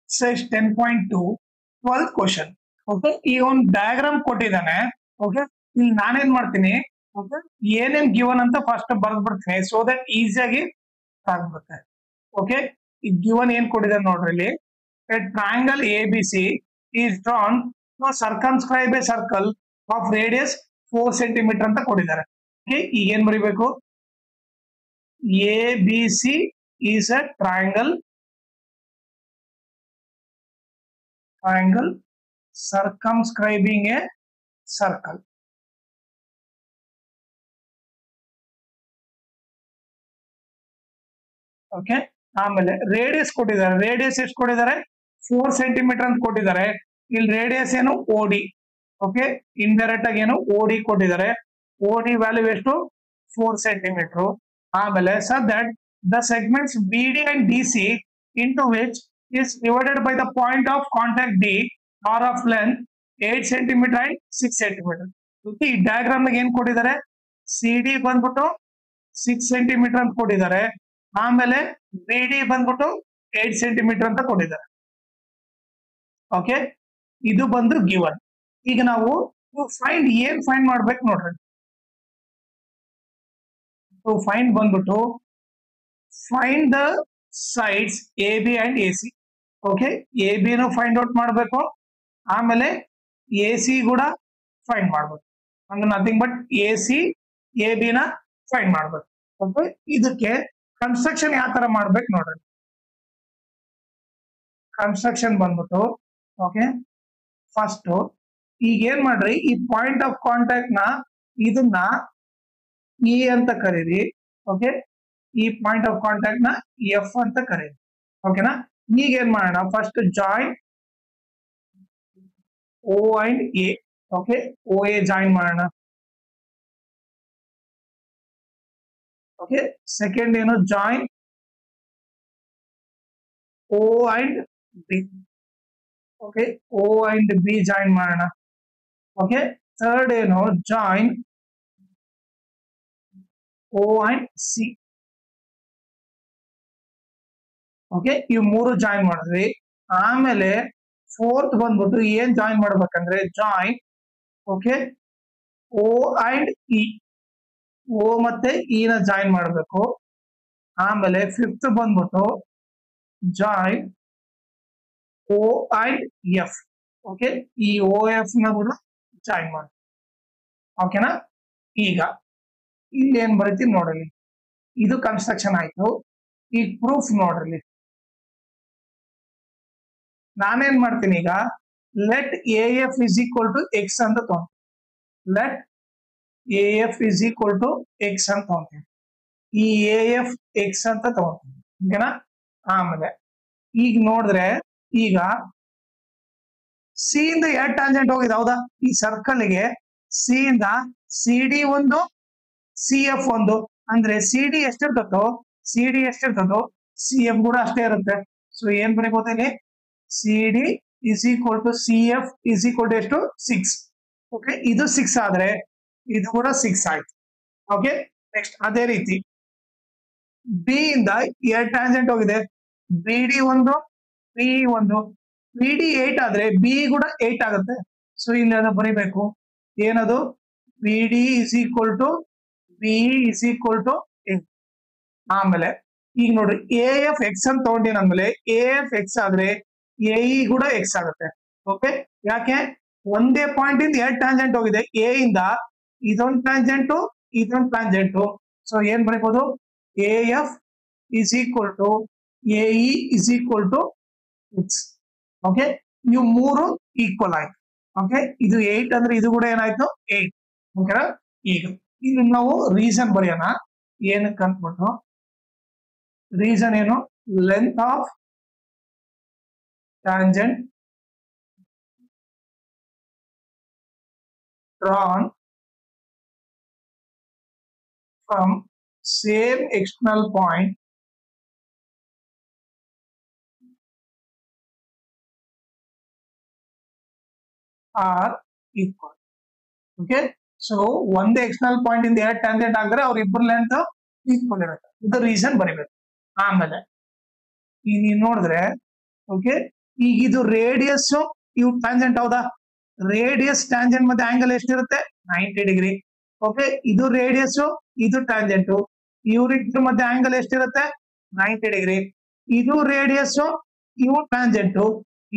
Exercise 10.2 12th question. Okay ಈಗ ಒಂದು diagram ಕೊಟ್ಟಿದ್ದಾನೆ. ಓಕೆ ಇಲ್ಲಿ ನಾನೇನ್ ಮಾಡ್ತೀನಿ, ಓಕೆ ಏನೇನ್ ಗಿವನ್ ಅಂತ ಫಸ್ಟ್ ಬರ್ದ್ಬಿಡ್ತೀನಿ ಸೊ ದಟ್ ಈಸಿಯಾಗಿ ಆಗ್ಬಿಡುತ್ತೆ. ಓಕೆ ಈ ಗಿವನ್ ಏನ್ ಕೊಟ್ಟಿದ್ದಾನೆ ನೋಡ್ರಿ ಇಲ್ಲಿ. A triangle ABC is drawn to circumscribe a circle of radius 4 cm ಅಂತ ಕೊಟ್ಟಿದ್ದಾರೆ. ಓಕೆ ಈಗ ಏನ್ ಬರೀಬೇಕು, ABC is a triangle circumscribing a circle. Okay ಆಮೇಲೆ ರೇಡಿಯಸ್ ಕೊಟ್ಟಿದ್ದಾರೆ. ರೇಡಿಯಸ್ ಎಷ್ಟು ಕೊಟ್ಟಿದ್ದಾರೆ, 4 ಸೆಂಟಿಮೀಟರ್ ಅಂತ ಕೊಟ್ಟಿದ್ದಾರೆ. ಇಲ್ಲಿ ರೇಡಿಯಸ್ ಏನು OD. ಓಕೆ ಇಂಡೈರೆಕ್ಟ್ ಆಗಿ ಏನು OD ಕೊಟ್ಟಿದ್ದಾರೆ. OD ವ್ಯಾಲ್ಯೂ ಎಷ್ಟು, 4 ಸೆಂಟಿಮೀಟರ್. ಆಮೇಲೆ sir that the segments BD and DC into which is divided by the point of contact D are of length 8 cm and 6 cm. ಈ diagram ನಾಗ ಏನ್ ಕೊಟ್ಟಿದ್ದಾರೆ, CD ಬಂದ್ಬಿಟ್ಟು 6 ಸೆಂಟಿಮೀಟರ್ ಅಂತ ಕೊಟ್ಟಿದ್ದಾರೆ. ಆಮೇಲೆ BD ಬಂದ್ಬಿಟ್ಟು 8 ಸೆಂಟಿಮೀಟರ್ ಅಂತ ಕೊಟ್ಟಿದ್ದಾರೆ. ಓಕೆ ಇದು ಬಂದು ಗಿವನ್. ಈಗ ನಾವು ಫೈಂಡ್ ಏನ್ ಫೈಂಡ್ ಮಾಡ್ಬೇಕು ನೋಡ್ರಿ. ಫೈಂಡ್ ಬಂದ್ಬಿಟ್ಟು find the sides AB and AC. Okay AB ನು ಫೈಂಡ್ ಔಟ್ ಮಾಡಬೇಕು, ಆಮೇಲೆ AC ಕೂಡ ಫೈಂಡ್ ಮಾಡ್ಬೇಕು. ಅಂದ್ರೆ ನಥಿಂಗ್ ಬಟ್ AC AB ನ ಫೈಂಡ್ ಮಾಡ್ಬೇಕು. ಓಕೆ ಇದಕ್ಕೆ ಕನ್ಸ್ಟ್ರಕ್ಷನ್ ಯಾವ ತರ ಮಾಡ್ಬೇಕು ನೋಡ್ರಿ. ಕನ್ಸ್ಟ್ರಕ್ಷನ್ ಬಂದ್ಬಿಟ್ಟು ಓಕೆ ಫಸ್ಟ್ ಈಗ ಏನ್ ಮಾಡ್ರಿ, ಈ ಪಾಯಿಂಟ್ ಆಫ್ ಕಾಂಟ್ಯಾಕ್ಟ್ ನ ಇದನ್ನ E ಅಂತ ಕರೀರಿ. ಓಕೆ ಈ ಪಾಯಿಂಟ್ ಆಫ್ ಕಾಂಟ್ಯಾಕ್ಟ್ ನ F ಅಂತ ಕರೀರಿ. ಓಕೆನಾ. ಈಗ ಏನ್ ಮಾಡೋಣ, first join O and A. Okay OA join ಮಾಡೋಣ. ಓಕೆ ಸೆಕೆಂಡ್ ಏನು, join O and B. Okay O and B join ಮಾಡೋಣ. ಓಕೆ ಥರ್ಡ್ ಏನು, join O and C. Okay ಇವ್ ಮೂರು ಜಾಯಿನ್ ಮಾಡಿದ್ವಿ. ಆಮೇಲೆ ಫೋರ್ತ್ ಬಂದ್ಬಿಟ್ಟು ಏನ್ ಜಾಯಿನ್ ಮಾಡ್ಬೇಕಂದ್ರೆ join okay O and E. O ಮತ್ತೆ E ನ ಜಾಯಿನ್ ಮಾಡಬೇಕು. ಆಮೇಲೆ ಫಿಫ್ತ್ ಬಂದ್ಬಿಟ್ಟು join O and F. Okay ಈ OF ನ ಕೂಡ ಜಾಯಿನ್ ಮಾಡಿ. ಓಕೆನಾ. ಈಗ ಇಲ್ಲಿ ಏನ್ ಬರೀತೀವಿ ನೋಡ್ರಿ, ಇದು ಕನ್ಸ್ಟ್ರಕ್ಷನ್ ಆಯ್ತು. ಈಗ ಪ್ರೂಫ್ ನೋಡ್ರಿ. ನಾನೇನ್ ಮಾಡ್ತೀನಿ ಈಗ, let AF is equal to X ಅಂತ ತಗೊಂತೀನಿ. Let AF is equal to X ಅಂತ ತಗೊಂತೀನಿ. ಈ AF X ಅಂತ ತಗೊಂತೀನಿ. ಓಕೆನಾ. ಆಮೇಲೆ ಈಗ ನೋಡಿದ್ರೆ ಈಗ ಸಿ ಇಂದ ಎರಡು ಟ್ಯಾಂಜೆಂಟ್ ಹೋಗಿದೆ ಹೌದಾ. ಈ ಸರ್ಕಲ್ ಗೆ ಸಿ ಇಂದ CD ಒಂದು CF ಒಂದು, ಅಂದ್ರೆ CD ಎಷ್ಟಿರ್ತದೋ CF ಕೂಡ ಅಷ್ಟೇ ಇರುತ್ತೆ. ಸೊ ಏನ್ ಬರೀಬಹುದು ಇಲ್ಲಿ, CD is equal to CF is equal to ಎಷ್ಟು, 6. ಓಕೆ ಇದು 6 ಆದ್ರೆ ಇದು ಕೂಡ 6 ಆಯ್ತು. ಓಕೆ ನೆಕ್ಸ್ಟ್ ಅದೇ ರೀತಿ ಬಿ ಇಂದ ಎರಡು ಟ್ಯಾಂಜೆಂಟ್ ಹೋಗಿದೆ, BD ಒಂದು PE ಒಂದು. BD 8 ಆದ್ರೆ BE ಕೂಡ 8 ಆಗುತ್ತೆ. ಸೊ ಇಲ್ಲಿ ಅದು ಬರೀಬೇಕು ಏನದು, BD is equal to BE is equal to 8. ಆಮೇಲೆ ಈಗ ನೋಡ್ರಿ AF X ಅಂತ ತಗೊಂಡಿನಂದ್ಮೇಲೆ AF X ಆದ್ರೆ AE ಕೂಡ X ಆಗುತ್ತೆ. ಓಕೆ ಯಾಕೆ, ಒಂದೇ ಪಾಯಿಂಟ್ ಇಂದ ಎರಡು ಟ್ಯಾಂಜೆಂಟ್ ಹೋಗಿದೆ. A ಇಂದ ಇದೊಂದು ಟ್ಯಾಂಜೆಂಟು. ಸೊ ಏನ್ ಬರೀಬಹುದು, AF is equal to AE is equal to X. Okay ಇವು ಮೂರು ಈಕ್ವಲ್ ಆಯ್ತು. ಓಕೆ ಇದು 8 ಅಂದ್ರೆ ಇದು ಕೂಡ ಏನಾಯ್ತು 8. ಓಕೆನಾ. ಈಗ ಇಲ್ಲಿ ನಾವು ರೀಸನ್ ಬರೆಯೋಣ. ಏನಕ್ಕೆ ಅಂದ್ಬಿಟ್ಟು ರೀಸನ್ ಏನು, length of tangent drawn from same external point are equal. Okay, so ಒಂದೇ ಎಕ್ಸ್ಟರ್ನಲ್ ಪಾಯಿಂಟ್ ಇಂದ ಎರಡು ಟ್ಯಾಂಜೆಂಟ್ ಆಗಿದ್ರೆ ಅವ್ರ ಇಬ್ಬರ ಲೆಂತ್ ಈಕ್ವಲ್ ಇರುತ್ತೆ. ಇದು ರೀಸನ್ ಬರೀಬೇಕು. ಆಮೇಲೆ ಈಗ ನೀವು ನೋಡಿದ್ರೆ ಓಕೆ ಈಗ ಇದು ರೇಡಿಯಸ್ ಇವು ಟ್ಯಾಂಜೆಂಟ್ ಹೌದಾ, ರೇಡಿಯಸ್ ಟ್ಯಾಂಜೆಂಟ್ ಮತ್ತೆ ಆಂಗಲ್ ಎಷ್ಟಿರುತ್ತೆ 90 ಡಿಗ್ರಿ. ಓಕೆ, ಇದು ರೇಡಿಯಸ್ ಇದು ಟ್ಯಾಂಜೆಂಟ್, ಇವ್ರಿಬ್ರು ಮತ್ತೆ ಆಂಗಲ್ ಎಷ್ಟಿರುತ್ತೆ 90 ಡಿಗ್ರಿ. ಇದು ರೇಡಿಯಸ್ ಇವು ಟ್ಯಾಂಜೆಂಟ್,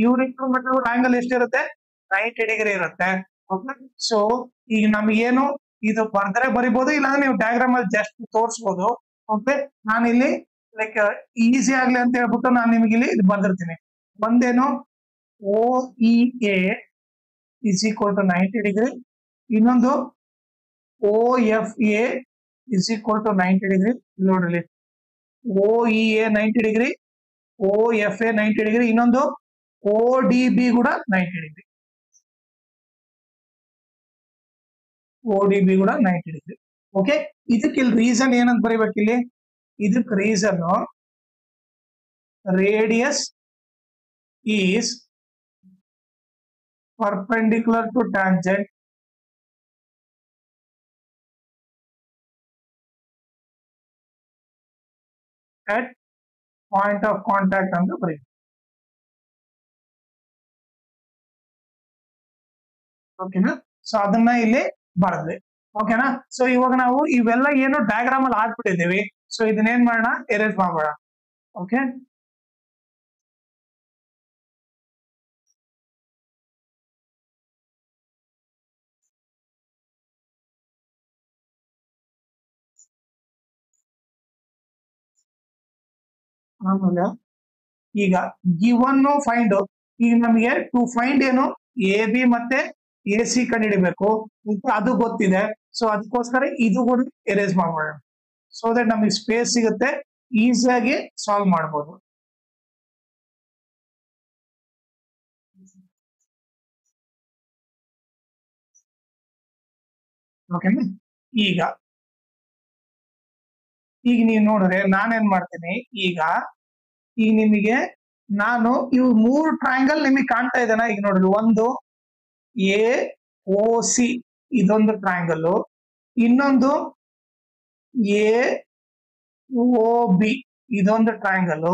ಇವ್ರಿಬ್ರು ಮತ್ತೆ ಆಂಗಲ್ ಎಷ್ಟಿರುತ್ತೆ 90 ಡಿಗ್ರಿ ಇರುತ್ತೆ. ಓಕೆ, ಸೊ ಈಗ ನಮಗೇನು ಇದು ಬರ್ದರೆ ಬರಿಬಹುದು, ಇಲ್ಲಾಂದ್ರೆ ನೀವು ಡಯಾಗ್ರಾಮ್ ಅಲ್ಲಿ ಜಸ್ಟ್ ತೋರಿಸಬಹುದು. ಓಕೆ, ನಾನು ಇಲ್ಲಿ ಲೈಕ್ ಈಸಿ ಆಗ್ಲಿ ಅಂತ ಹೇಳ್ಬಿಟ್ಟು ನಾನು ನಿಮಗೆ ಇಲ್ಲಿ ಇದು ಬರ್ದಿರ್ತೀನಿ. ಒಂದೇನು OEA is equal to 90 degree, ಇನ್ನೊಂದು OFA is equal to 90 degree. ನೋಡ್ರಿ, OEA 90 ಡಿಗ್ರಿ, OFA 90 ಡಿಗ್ರಿ, ಇನ್ನೊಂದು ODB ಕೂಡ 90 ಡಿಗ್ರಿ. ODB ಕೂಡ 90 ಡಿಗ್ರಿ. ಓಕೆ, ಇದಕ್ಕೆ ಇಲ್ಲಿ ರೀಸನ್ ಏನಂತ ಬರೀಬೇಕು, ಇಲ್ಲಿ ಇದಕ್ಕೆ reason radius is perpendicular to tangent at point of contact ಅಂತ ಬರೀಬೇಕು. ಓಕೆನಾ, ಸೊ ಅದನ್ನ ಇಲ್ಲಿ ಬರೆದ್ವಿ. ಓಕೆನಾ, ಸೊ ಇವಾಗ ನಾವು ಇವೆಲ್ಲ ಏನು ಡಯಾಗ್ರಾಮ್ ಅಲ್ಲಿ ಹಾಕ್ಬಿಟ್ಟಿದ್ದೀವಿ. ಸೊ ಇದನ್ನೇನ್ ಮಾಡೋಣ, ಎರೇಸ್ ಮಾಡೋಣ. ಓಕೆ, ಆಮೇಲೆ ಈಗ ಗಿವನ್ ಫೈಂಡ್, ಈಗ ನಮಗೆ ಟು ಫೈಂಡ್ ಏನು AB ಮತ್ತೆ AC ಕಂಡುಹಿಡಿಬೇಕು, ಅದು ಗೊತ್ತಿದೆ. ಸೊ ಅದಕ್ಕೋಸ್ಕರ ಇದು ಕೂಡ ಎರೇಸ್ ಮಾಡೋಣ, ಸೊ ದಟ್ ನಮಗೆ ಸ್ಪೇಸ್ ಸಿಗುತ್ತೆ, ಈಸಿಯಾಗಿ ಸಾಲ್ವ್ ಮಾಡ್ಬೋದು. ಓಕೆನಾ, ಈಗ ನೀವು ನೋಡಿದ್ರೆ ನಾನೇನ್ ಮಾಡ್ತೀನಿ, ಈಗ ನಿಮಗೆ ನಾನು ಇವು 3 ಟ್ರಯಾಂಗಲ್ ನಿಮಗೆ ಕಾಣ್ತಾ ಇದ್ದಾನ. ಈಗ ನೋಡ್ರಿ, ಒಂದು AOC ಇದೊಂದು ಟ್ರಯಾಂಗಲ್, ಇನ್ನೊಂದು AOB ಇದೊಂದು ಟ್ರಯಾಂಗಲ್,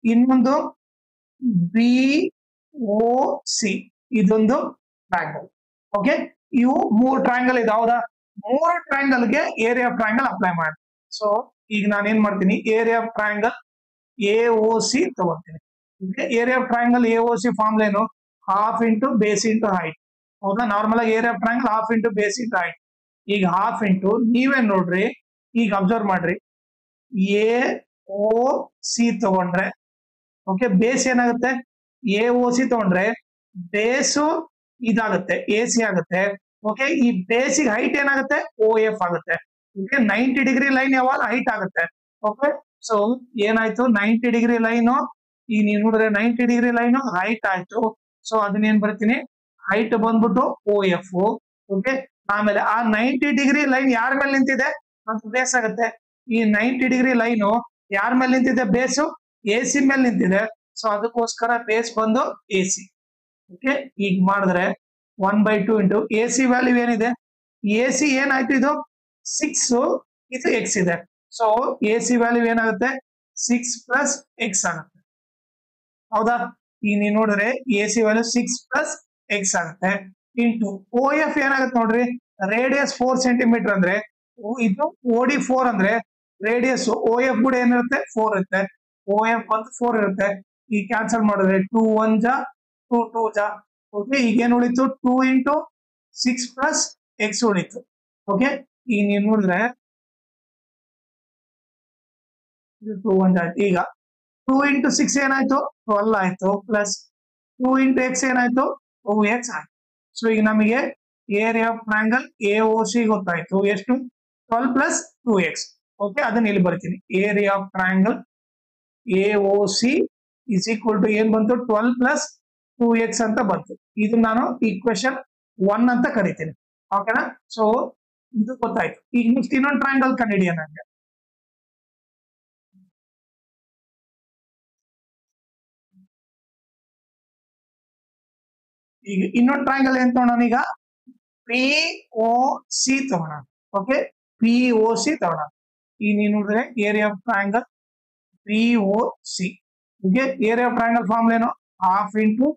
ಇನ್ನೊಂದು BOC ಇದೊಂದು ಟ್ರಯಾಂಗಲ್. ಓಕೆ, ಇವು 3 ಟ್ರಯಾಂಗಲ್ ಇದೆ ಹೌದಾ. 3 ಟ್ರಯಾಂಗಲ್ಗೆ ಏರಿಯಾ ಆಫ್ ಟ್ರಯಾಂಗಲ್ ಅಪ್ಲೈ ಮಾಡಿ. ಸೊ ಈಗ ನಾನು ಏನ್ ಮಾಡ್ತೀನಿ, ಏರಿಯಾ ಆಫ್ ಟ್ರಯಾಂಗಲ್ AOC ತಗೋತೀನಿ. Area of triangle AOC form ಏನು, half into base into height. ಹೌದಾ, ನಾರ್ಮಲ್ ಆಗಿ area of triangle half into base into height. ಈಗ ಹಾಫ್ ಇಂಟು ನೀವೇನ್ ನೋಡ್ರಿ, ಈಗ ಅಬ್ಸರ್ವ್ ಮಾಡ್ರಿ, AOC ತಗೊಂಡ್ರೆ ಓಕೆ, ಬೇಸ್ ಏನಾಗುತ್ತೆ AOC ತಗೊಂಡ್ರೆ ಬೇಸು ಇದಾಗುತ್ತೆ AC ಆಗುತ್ತೆ. ಓಕೆ, ಈ ಬೇಸಿಗೆ ಹೈಟ್ ಏನಾಗುತ್ತೆ OF ಆಗುತ್ತೆ. ಓಕೆ, 90 ಡಿಗ್ರಿ ಲೈನ್ ಯಾವಾಗ ಹೈಟ್ ಆಗುತ್ತೆ. ಓಕೆ, ಸೊ ಏನಾಯ್ತು 90 ಡಿಗ್ರಿ ಲೈನು, ಈಗ ನೀವು ನೋಡಿದ್ರೆ 90 ಡಿಗ್ರಿ ಲೈನು ಹೈಟ್ ಆಯ್ತು. ಸೊ ಅದನ್ನೇನ್ ಬರ್ತೀನಿ, ಹೈಟ್ ಬಂದ್ಬಿಟ್ಟು OF. ಓಕೆ, ಆಮೇಲೆ ಆ 90 ಡಿಗ್ರಿ ಲೈನ್ ಯಾರ ಮೇಲೆ ನಿಂತಿದೆ ಅಂತ ಬೇಸ್ ಆಗುತ್ತೆ. ಈ 90 ಡಿಗ್ರಿ ಲೈನು ಯಾರ ಮೇಲೆ ನಿಂತಿದೆ, ಬೇಸು AC ಮೇಲೆ ನಿಂತಿದೆ. ಸೊ ಅದಕ್ಕೋಸ್ಕರ ಬೇಸ್ ಬಂದು AC. ಓಕೆ, ಈಗ ಮಾಡಿದ್ರೆ 1/2 ಇಂಟು AC ವ್ಯಾಲ್ಯೂ ಏನಿದೆ, AC ಏನಾಯ್ತು, ಇದು 6, ಇದು X ಇದೆ. ಸೊ AC ವ್ಯಾಲ್ಯೂ ಏನಾಗುತ್ತೆ 6 ಪ್ಲಸ್ X ಆಗುತ್ತೆ. ಹೌದಾ, ಈಗ ನೀವು ನೋಡಿದ್ರೆ AC ವ್ಯಾಲ್ಯೂ 6 ಪ್ಲಸ್ X ಆಗುತ್ತೆ. ಇಂಟು OF ಏನಾಗುತ್ತೆ ನೋಡ್ರಿ, ರೇಡಿಯಸ್ 4 ಸೆಂಟಿಮೀಟರ್ ಅಂದ್ರೆ ಇದು OD4 ಅಂದ್ರೆ ರೇಡಿಯಸ್ OF ಕೂಡ ಏನಿರುತ್ತೆ 4 ಇರುತ್ತೆ. OF ಬಂದು 4 ಇರುತ್ತೆ. ಈಗ ಕ್ಯಾನ್ಸಲ್ ಮಾಡಿದ್ರೆ 2 1 ಜಾ 2 2 ಜಾ. ಓಕೆ, ಈಗ ಏನ್ ಉಳಿತು 2 ಇಂಟು 6 ಪ್ಲಸ್ X ಉಳಿತು. ಓಕೆ, ಈಗ ನೀವು ನೋಡಿದ್ರೆ 2 1 ಆಯ್ತು. ಈಗ 2 ಇಂಟು 6 ಏನಾಯ್ತು 12 ಆಯ್ತು, ಪ್ಲಸ್ 2 ಇಂಟು X ಏನಾಯ್ತು 2X ಆಯ್ತು. ಸೊ ಈಗ ನಮಗೆ ಏರಿಯಾ ಆಫ್ ಟ್ರಯಾಂಗಲ್ AOC ಗೊತ್ತಾಯ್ತು, ಎಷ್ಟು 12 ಪ್ಲಸ್ 2X. ಓಕೆ, ಅದನ್ನ ಇಲ್ಲಿ ಬರ್ತೀನಿ, area of triangle AOC is equal to ಏನ್ ಬಂತು 12 ಪ್ಲಸ್ 2X ಅಂತ ಬಂತು. ಇದು ನಾನು ಈಕ್ವೇಶನ್ 1 ಅಂತ ಕರಿತೀನಿ. ಓಕೆನಾ, ಸೊ ಇದು ಗೊತ್ತಾಯ್ತು. ಈಗ ನೆಕ್ಸ್ಟ್ ಇನ್ನೊಂದು ಟ್ರಯಾಂಗಲ್ ಕಂಡುಹಿಡಿಯೋಣ. ನಂಗೆ ಈಗ ಇನ್ನೊಂದು ಟ್ರಯಾಂಗಲ್ ಏನ್ ತಗೋಣ, ಈಗ POC ತಗೋಣ. ಓಕೆ, POC ತಗೋಣ. ಈಗ ನೀವು ನೋಡಿದ್ರೆ area of triangle POC. Okay, area of triangle form ಏನು, half into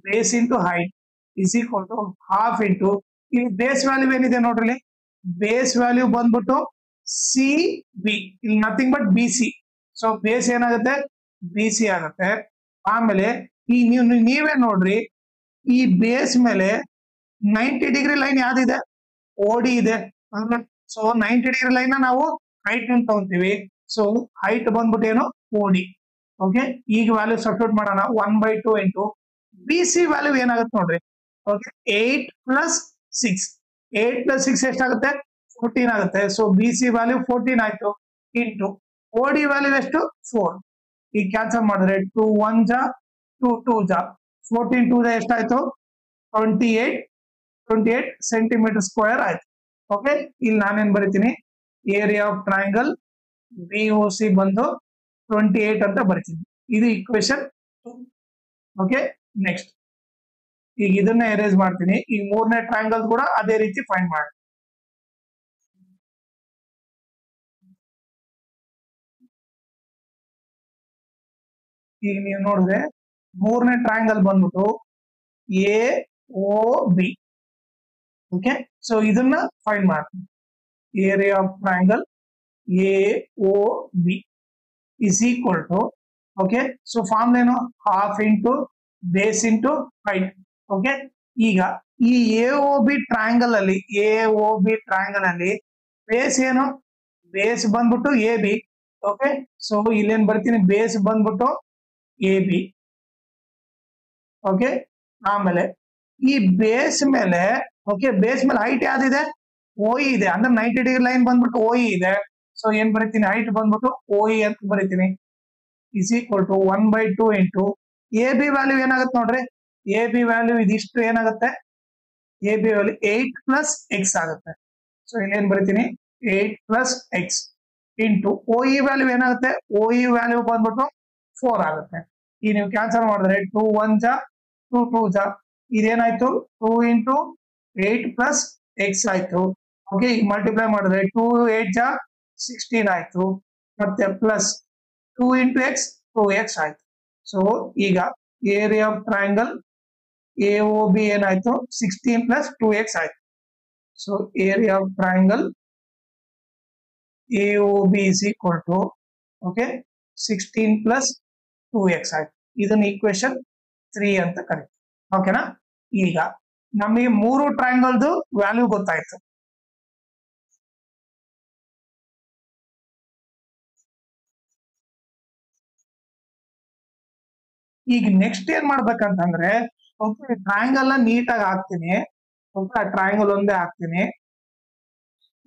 base into height is equal to half into ಇಲ್ಲಿ ಬೇಸ್ ವ್ಯಾಲ್ಯೂ ಏನಿದೆ ನೋಡ್ರಿ, ಬೇಸ್ ವ್ಯಾಲ್ಯೂ ಬಂದ್ಬಿಟ್ಟು ಸಿ ಬಿ, ಇಲ್ಲಿ nothing but B C. So base ಏನಾಗುತ್ತೆ B C ಆಗುತ್ತೆ. ಆಮೇಲೆ ಈ ನೀವೇ ನೋಡ್ರಿ, ಈ ಬೇಸ್ ಮೇಲೆ 90 ಡಿಗ್ರಿ ಲೈನ್ ಯಾವ್ದಿದೆ, ಓಡಿ ಇದೆ. ಸೊ 90 ಡಿಗ್ರಿ ಲೈನ್ ನಾವು ಹೈಟ್ ಅಂತ ತಗೊಂತೀವಿ. ಸೊ ಹೈಟ್ ಬಂದ್ಬಿಟ್ಟು ಏನು ಓಡಿ. ಓಕೆ, ಈಗ ವ್ಯಾಲ್ಯೂ ಸಬ್ಸ್ಟಿಟ್ಯೂಟ್ ಮಾಡೋಣ. 1/2 ಇಂಟು ಬಿ ಸಿ ವ್ಯಾಲ್ಯೂ ಏನಾಗುತ್ತೆ ನೋಡ್ರಿ. ಓಕೆ, 8 + 6, 8 + 6 ಎಷ್ಟಾಗುತ್ತೆ 14 ಆಗುತ್ತೆ. ಸೊ ಬಿ ಸಿ ವ್ಯಾಲ್ಯೂ 14 ಆಯ್ತು. ಇಂಟು ಓಡಿ ವ್ಯಾಲ್ಯೂ ಎಷ್ಟು 4. ಈಗ ಕ್ಯಾನ್ಸಲ್ ಮಾಡಿದ್ರೆ 2 1 ಜಾ 2 2 ಜಾ 14 2 ಎಷ್ಟಾಯ್ತು 28 ಸೆಂಟಿಮೀಟರ್ ಸ್ಕ್ವೇರ್ ಆಯ್ತು. ಓಕೆ, ಇಲ್ಲಿ ನಾನೇನ್ ಬರಿತೀನಿ, area of triangle B O C ಬಂದು 28 ಅಂತ ಬರಿತೀನಿ. ಇದು ಇಕ್ವೇಶನ್ 2. ಓಕೆ, ನೆಕ್ಸ್ಟ್ ಈಗ ಇದನ್ನ ಎರೇಸ್ ಮಾಡ್ತೀನಿ. ಈಗ ಮೂರನೇ ಟ್ರಯಾಂಗಲ್ ಕೂಡ ಅದೇ ರೀತಿ ಫೈಂಡ್ ಮಾಡಿ. ಈಗ ನೀವು ನೋಡಿದ್ರೆ ಮೂರನೇ ಟ್ರಯಾಂಗಲ್ ಬಂದ್ಬಿಟ್ಟು A O B. Okay, so ಇದನ್ನ ಫೈಂಡ್ ಮಾಡ್ತೀನಿ. Area of triangle A O B is equal to, okay, so form ಏನು half into base into height. Okay, ಈಗ ಈ ಎ ಒ ಬಿ ಟ್ರಯಾಂಗಲ್ ಅಲ್ಲಿ ಬೇಸ್ ಏನು, ಬೇಸ್ ಬಂದ್ಬಿಟ್ಟು A B. Okay, so ಇಲ್ಲೇನ್ ಬರ್ತೀನಿ, ಬೇಸ್ ಬಂದ್ಬಿಟ್ಟು ಎ ಬಿ. ಓಕೆ, ಆಮೇಲೆ ಈ ಬೇಸ್ ಮೇಲೆ, ಓಕೆ, ಬೇಸ್ ಮೇಲೆ ಹೈಟ್ ಯಾವ್ದಿದೆ ಓಇ ಇದೆ, ಅಂದ್ರೆ 90 ಡಿಗ್ರಿ ಲೈನ್ ಬಂದ್ಬಿಟ್ಟು ಓಇ ಇದೆ. ಸೊ ಏನ್ ಬರೀತೀನಿ, ಹೈಟ್ ಬಂದ್ಬಿಟ್ಟು ಓಇ ಅಂತ ಬರೀತೀನಿ. Is equal to 1/2 into A B value ಏನಾಗುತ್ತೆ ನೋಡ್ರಿ, ಎ ಬಿ ವ್ಯಾಲ್ಯೂ ಇದಿಷ್ಟು ಏನಾಗುತ್ತೆ, ಎ ಬಿ ವ್ಯಾಲ್ಯೂ 8 + x ಆಗುತ್ತೆ. ಸೊ ಇಲ್ಲೇನ್ ಬರೀತೀನಿ 8 + x ಇಂಟು ಓಇ ವ್ಯಾಲ್ಯೂ ಏನಾಗುತ್ತೆ, ಓಇ ವ್ಯಾಲ್ಯೂ ಬಂದ್ಬಿಟ್ಟು 4 ಆಗುತ್ತೆ. ಈಗ ನೀವು ಕ್ಯಾನ್ಸಲ್ ಮಾಡಿದ್ರೆ 2 1 ಜಾ 2 2 ಜಾ ಇದೇನಾಯ್ತು 2 ಇಂಟು 8 + x ಆಯ್ತು. ಓಕೆ, ಈಗ ಮಲ್ಟಿಪ್ಲೈ ಮಾಡಿದ್ರೆ 2 8 ಜಾ 16 ಆಯ್ತು. ಮತ್ತೆ ಪ್ಲಸ್ 2 ಇಂಟು ಎಕ್ಸ್ 2x ಆಯ್ತು. ಸೊ ಈಗ area of triangle A O B ಏನಾಯ್ತು 16 + 2x ಆಯ್ತು. So area of triangle A O B is equal to, okay, 16 + 2x ಆಯ್ತು. ಇದನ್ನ ಈಕ್ವೇಶನ್ 3 ಅಂತ ಕರೀತೀವಿ. ಓಕೆನಾ, ಈಗ ನಮಗೆ ಮೂರು ಟ್ರಯಾಂಗಲ್ದು ವ್ಯಾಲ್ಯೂ ಗೊತ್ತಾಯ್ತು. ಈಗ ನೆಕ್ಸ್ಟ್ ಏನ್ ಮಾಡ್ಬೇಕಂತಂದ್ರೆ, ಓಕೆ, ಟ್ರಯಾಂಗಲ್ ನೀಟಾಗಿ ಹಾಕ್ತೀನಿ. ಓಕೆ, ಆ ಟ್ರಯಾಂಗಲ್ ಒಂದೇ ಹಾಕ್ತೀನಿ.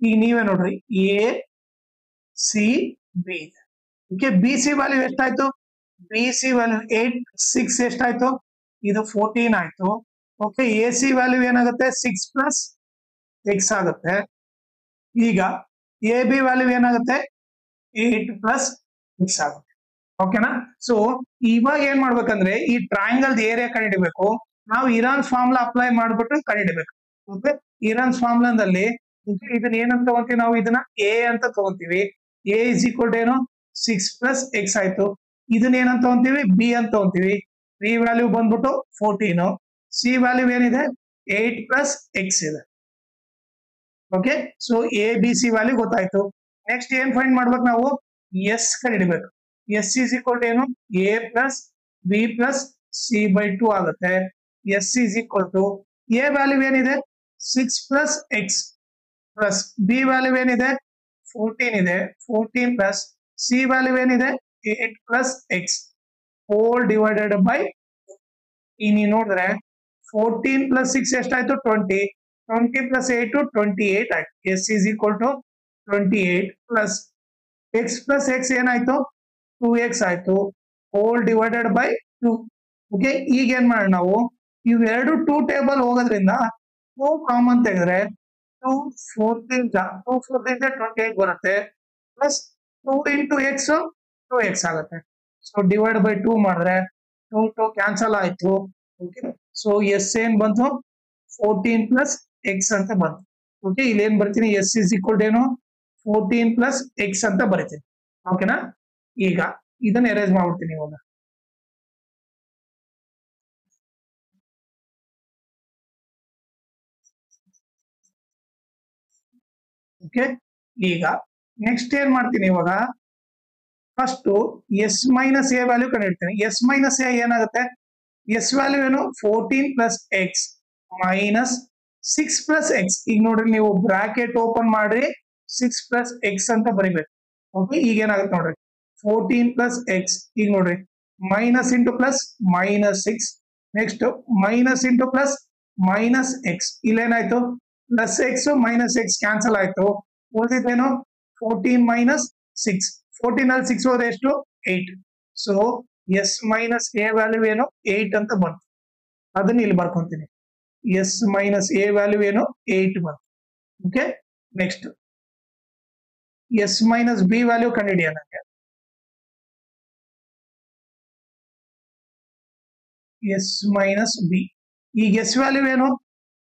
ಈಗ ನೀವೇ ನೋಡ್ರಿ, A C B. Okay, B C value ಎಷ್ಟಾಯ್ತು, ಬಿ ಸಿ ವ್ಯಾಲ್ಯೂ 8 6 ಎಷ್ಟಾಯ್ತು, ಇದು 14 ಆಯ್ತು. ಓಕೆ, ಎ ಸಿ ವ್ಯಾಲ್ಯೂ ಏನಾಗುತ್ತೆ 6 + x ಆಗುತ್ತೆ. ಈಗ ಎ ಬಿ ವ್ಯಾಲ್ಯೂ ಏನಾಗುತ್ತೆ 8 + x ಆಗುತ್ತೆ. ಓಕೆನಾ, ಸೊ ಇವಾಗ ಏನ್ ಮಾಡ್ಬೇಕಂದ್ರೆ ಈ ಟ್ರಯಾಂಗಲ್ ಏರಿಯಾ ಕಂಡುಹಿಡಿಬೇಕು. ನಾವು ಇರಾನ್ಸ್ ಫಾರ್ಮುಲಾ ಅಪ್ಲೈ ಮಾಡ್ಬಿಟ್ಟು ಕಂಡುಹಿಡಿಬೇಕು. ಓಕೆ, ಇರಾನ್ಸ್ ಫಾರ್ಮುಲಾದಲ್ಲಿ ಇದನ್ನ ಏನಂತ ತಗೊಂತೀವಿ, ನಾವು ಇದನ್ನ ಎ ಅಂತ ತಗೊಂತೀವಿ. ಎ ಇಸ್ ಈಕ್ವಲ್ ಟು ಏನು 6 + x ಆಯ್ತು. ಇದನ್ನ ಏನಂತ ತಗೊಂತೀವಿ, ಬಿ ಅಂತ ತಗೊಂತೀವಿ. ಬಿ ವ್ಯಾಲ್ಯೂ ಬಂದ್ಬಿಟ್ಟು 14, ಸಿ ವ್ಯಾಲ್ಯೂ ಏನಿದೆ 8 + x ಇದೆ. Okay, so A B C value ಗೊತ್ತಾಯ್ತು. ನೆಕ್ಸ್ಟ್ ಏನ್ ಫೈಂಡ್ ಮಾಡ್ಬೇಕು, ನಾವು ಎಸ್ ಕಂಡುಹಿಡಿಬೇಕು. ಎಸ್ ಇಸ್ ಈಕ್ವಲ್ ಟು ಏನು ಎ + ಬಿ + c/2 ಆಗುತ್ತೆ. S is equal to A value ಏನಿದೆ 6 + x ಪ್ಲಸ್ ಬಿ ವ್ಯಾಲ್ಯೂ ಏನಿದೆ 14 ಇದೆ, 14 ಪ್ಲಸ್ ಸಿ ವ್ಯಾಲ್ಯೂ ಏನಿದೆ 8 + x ಹೋಲ್ ಡಿವೈಡೆಡ್ ಬೈ. ಈಗ ನೀವು ನೋಡಿದ್ರೆ 14 + 6 ಎಷ್ಟಾಯ್ತು 20, 20 + 8 28 ಆಯ್ತು. S is equal to 28 plus x + x ಏನಾಯ್ತು 2x ಆಯ್ತು ಹೋಲ್ ಡಿವೈಡೆಡ್ ಬೈ 2. ಓಕೆ, ಈಗ ಏನ್ ಮಾಡೋಣ, ನಾವು ಇವೆರಡು 2 ಟೇಬಲ್ ಹೋಗೋದ್ರಿಂದ 2 ಕಾಮನ್ ತೆಗೆದ್ರೆ 2 14 28 ಬರುತ್ತೆ. ಪ್ಲಸ್ 2 ಇಂಟು ಎಕ್ಸ್ 2x ಆಗುತ್ತೆ. ಸೊ ಡಿವೈಡ್ ಬೈ 2 ಮಾಡಿದ್ರೆ 2 2 ಕ್ಯಾನ್ಸಲ್ ಆಯ್ತು. ಓಕೆ, ಸೊ ಎಸ್ ಏನ್ ಬಂತು 14 + x ಅಂತ ಬಂತು. ಓಕೆ, ಇಲ್ಲಿ ಏನ್ ಬರ್ತೀನಿ, ಎಸ್ ಇಸ್ ಈಕ್ವಲ್ ಟು ಏನು 14 + x ಅಂತ ಬರೀತೀನಿ. ಓಕೆನಾ, ಈಗ ಇದನ್ನ ಎರೇಸ್ ಮಾಡ್ಬಿಡ್ತೀನಿ ಇವಾಗ. ಓಕೆ ಈಗ ನೆಕ್ಸ್ಟ್ ಏನ್ ಮಾಡ್ತೀನಿ ಇವಾಗ first S minus A value ಕಂಡಿಡ್ತೀನಿ ಎಸ್ ಮೈನಸ್ ಎ ಏನಾಗುತ್ತೆ ಎಸ್ ವ್ಯಾಲ್ಯೂ ಏನು 14 plus X minus 6 plus x ಈಗ ನೋಡ್ರಿ ನೀವು ಬ್ರಾಕೆಟ್ ಓಪನ್ ಮಾಡ್ರಿ 6 ಪ್ಲಸ್ ಎಕ್ಸ್ ಅಂತ ಬರಿಬೇಕು ಓಕೆ ಈಗ ಏನಾಗುತ್ತೆ ನೋಡ್ರಿ 14 ಪ್ಲಸ್ ಎಕ್ಸ್ ಈಗ ನೋಡ್ರಿ minus into plus minus 6 next minus into plus minus x ಇಲ್ಲೇನಾಯ್ತು plus X minus x cancel ಆಯ್ತು ಉಳಿದಿದ್ದೇನು 14 ಮೈನಸ್ 6 14 ಅಲ್ಲಿ 6 ಹೋದ್ರೆ ಎಷ್ಟು 8 so S minus A value ಏನು 8 ಅಂತ ಬಂತು ಅದನ್ನ ಇಲ್ಲಿ ಬರ್ಕೊಂತೀನಿ ಎಸ್ ಮೈನಸ್ ಎ ವ್ಯಾಲ್ಯೂ ಏನು 8 ಬಂತು okay next S minus B value ಕಂಡುಹಿಡಿಯೋಣ ಎಸ್ ಮೈನಸ್ ಬಿ ಈಗ ಎಸ್ ವ್ಯಾಲ್ಯೂ ಏನು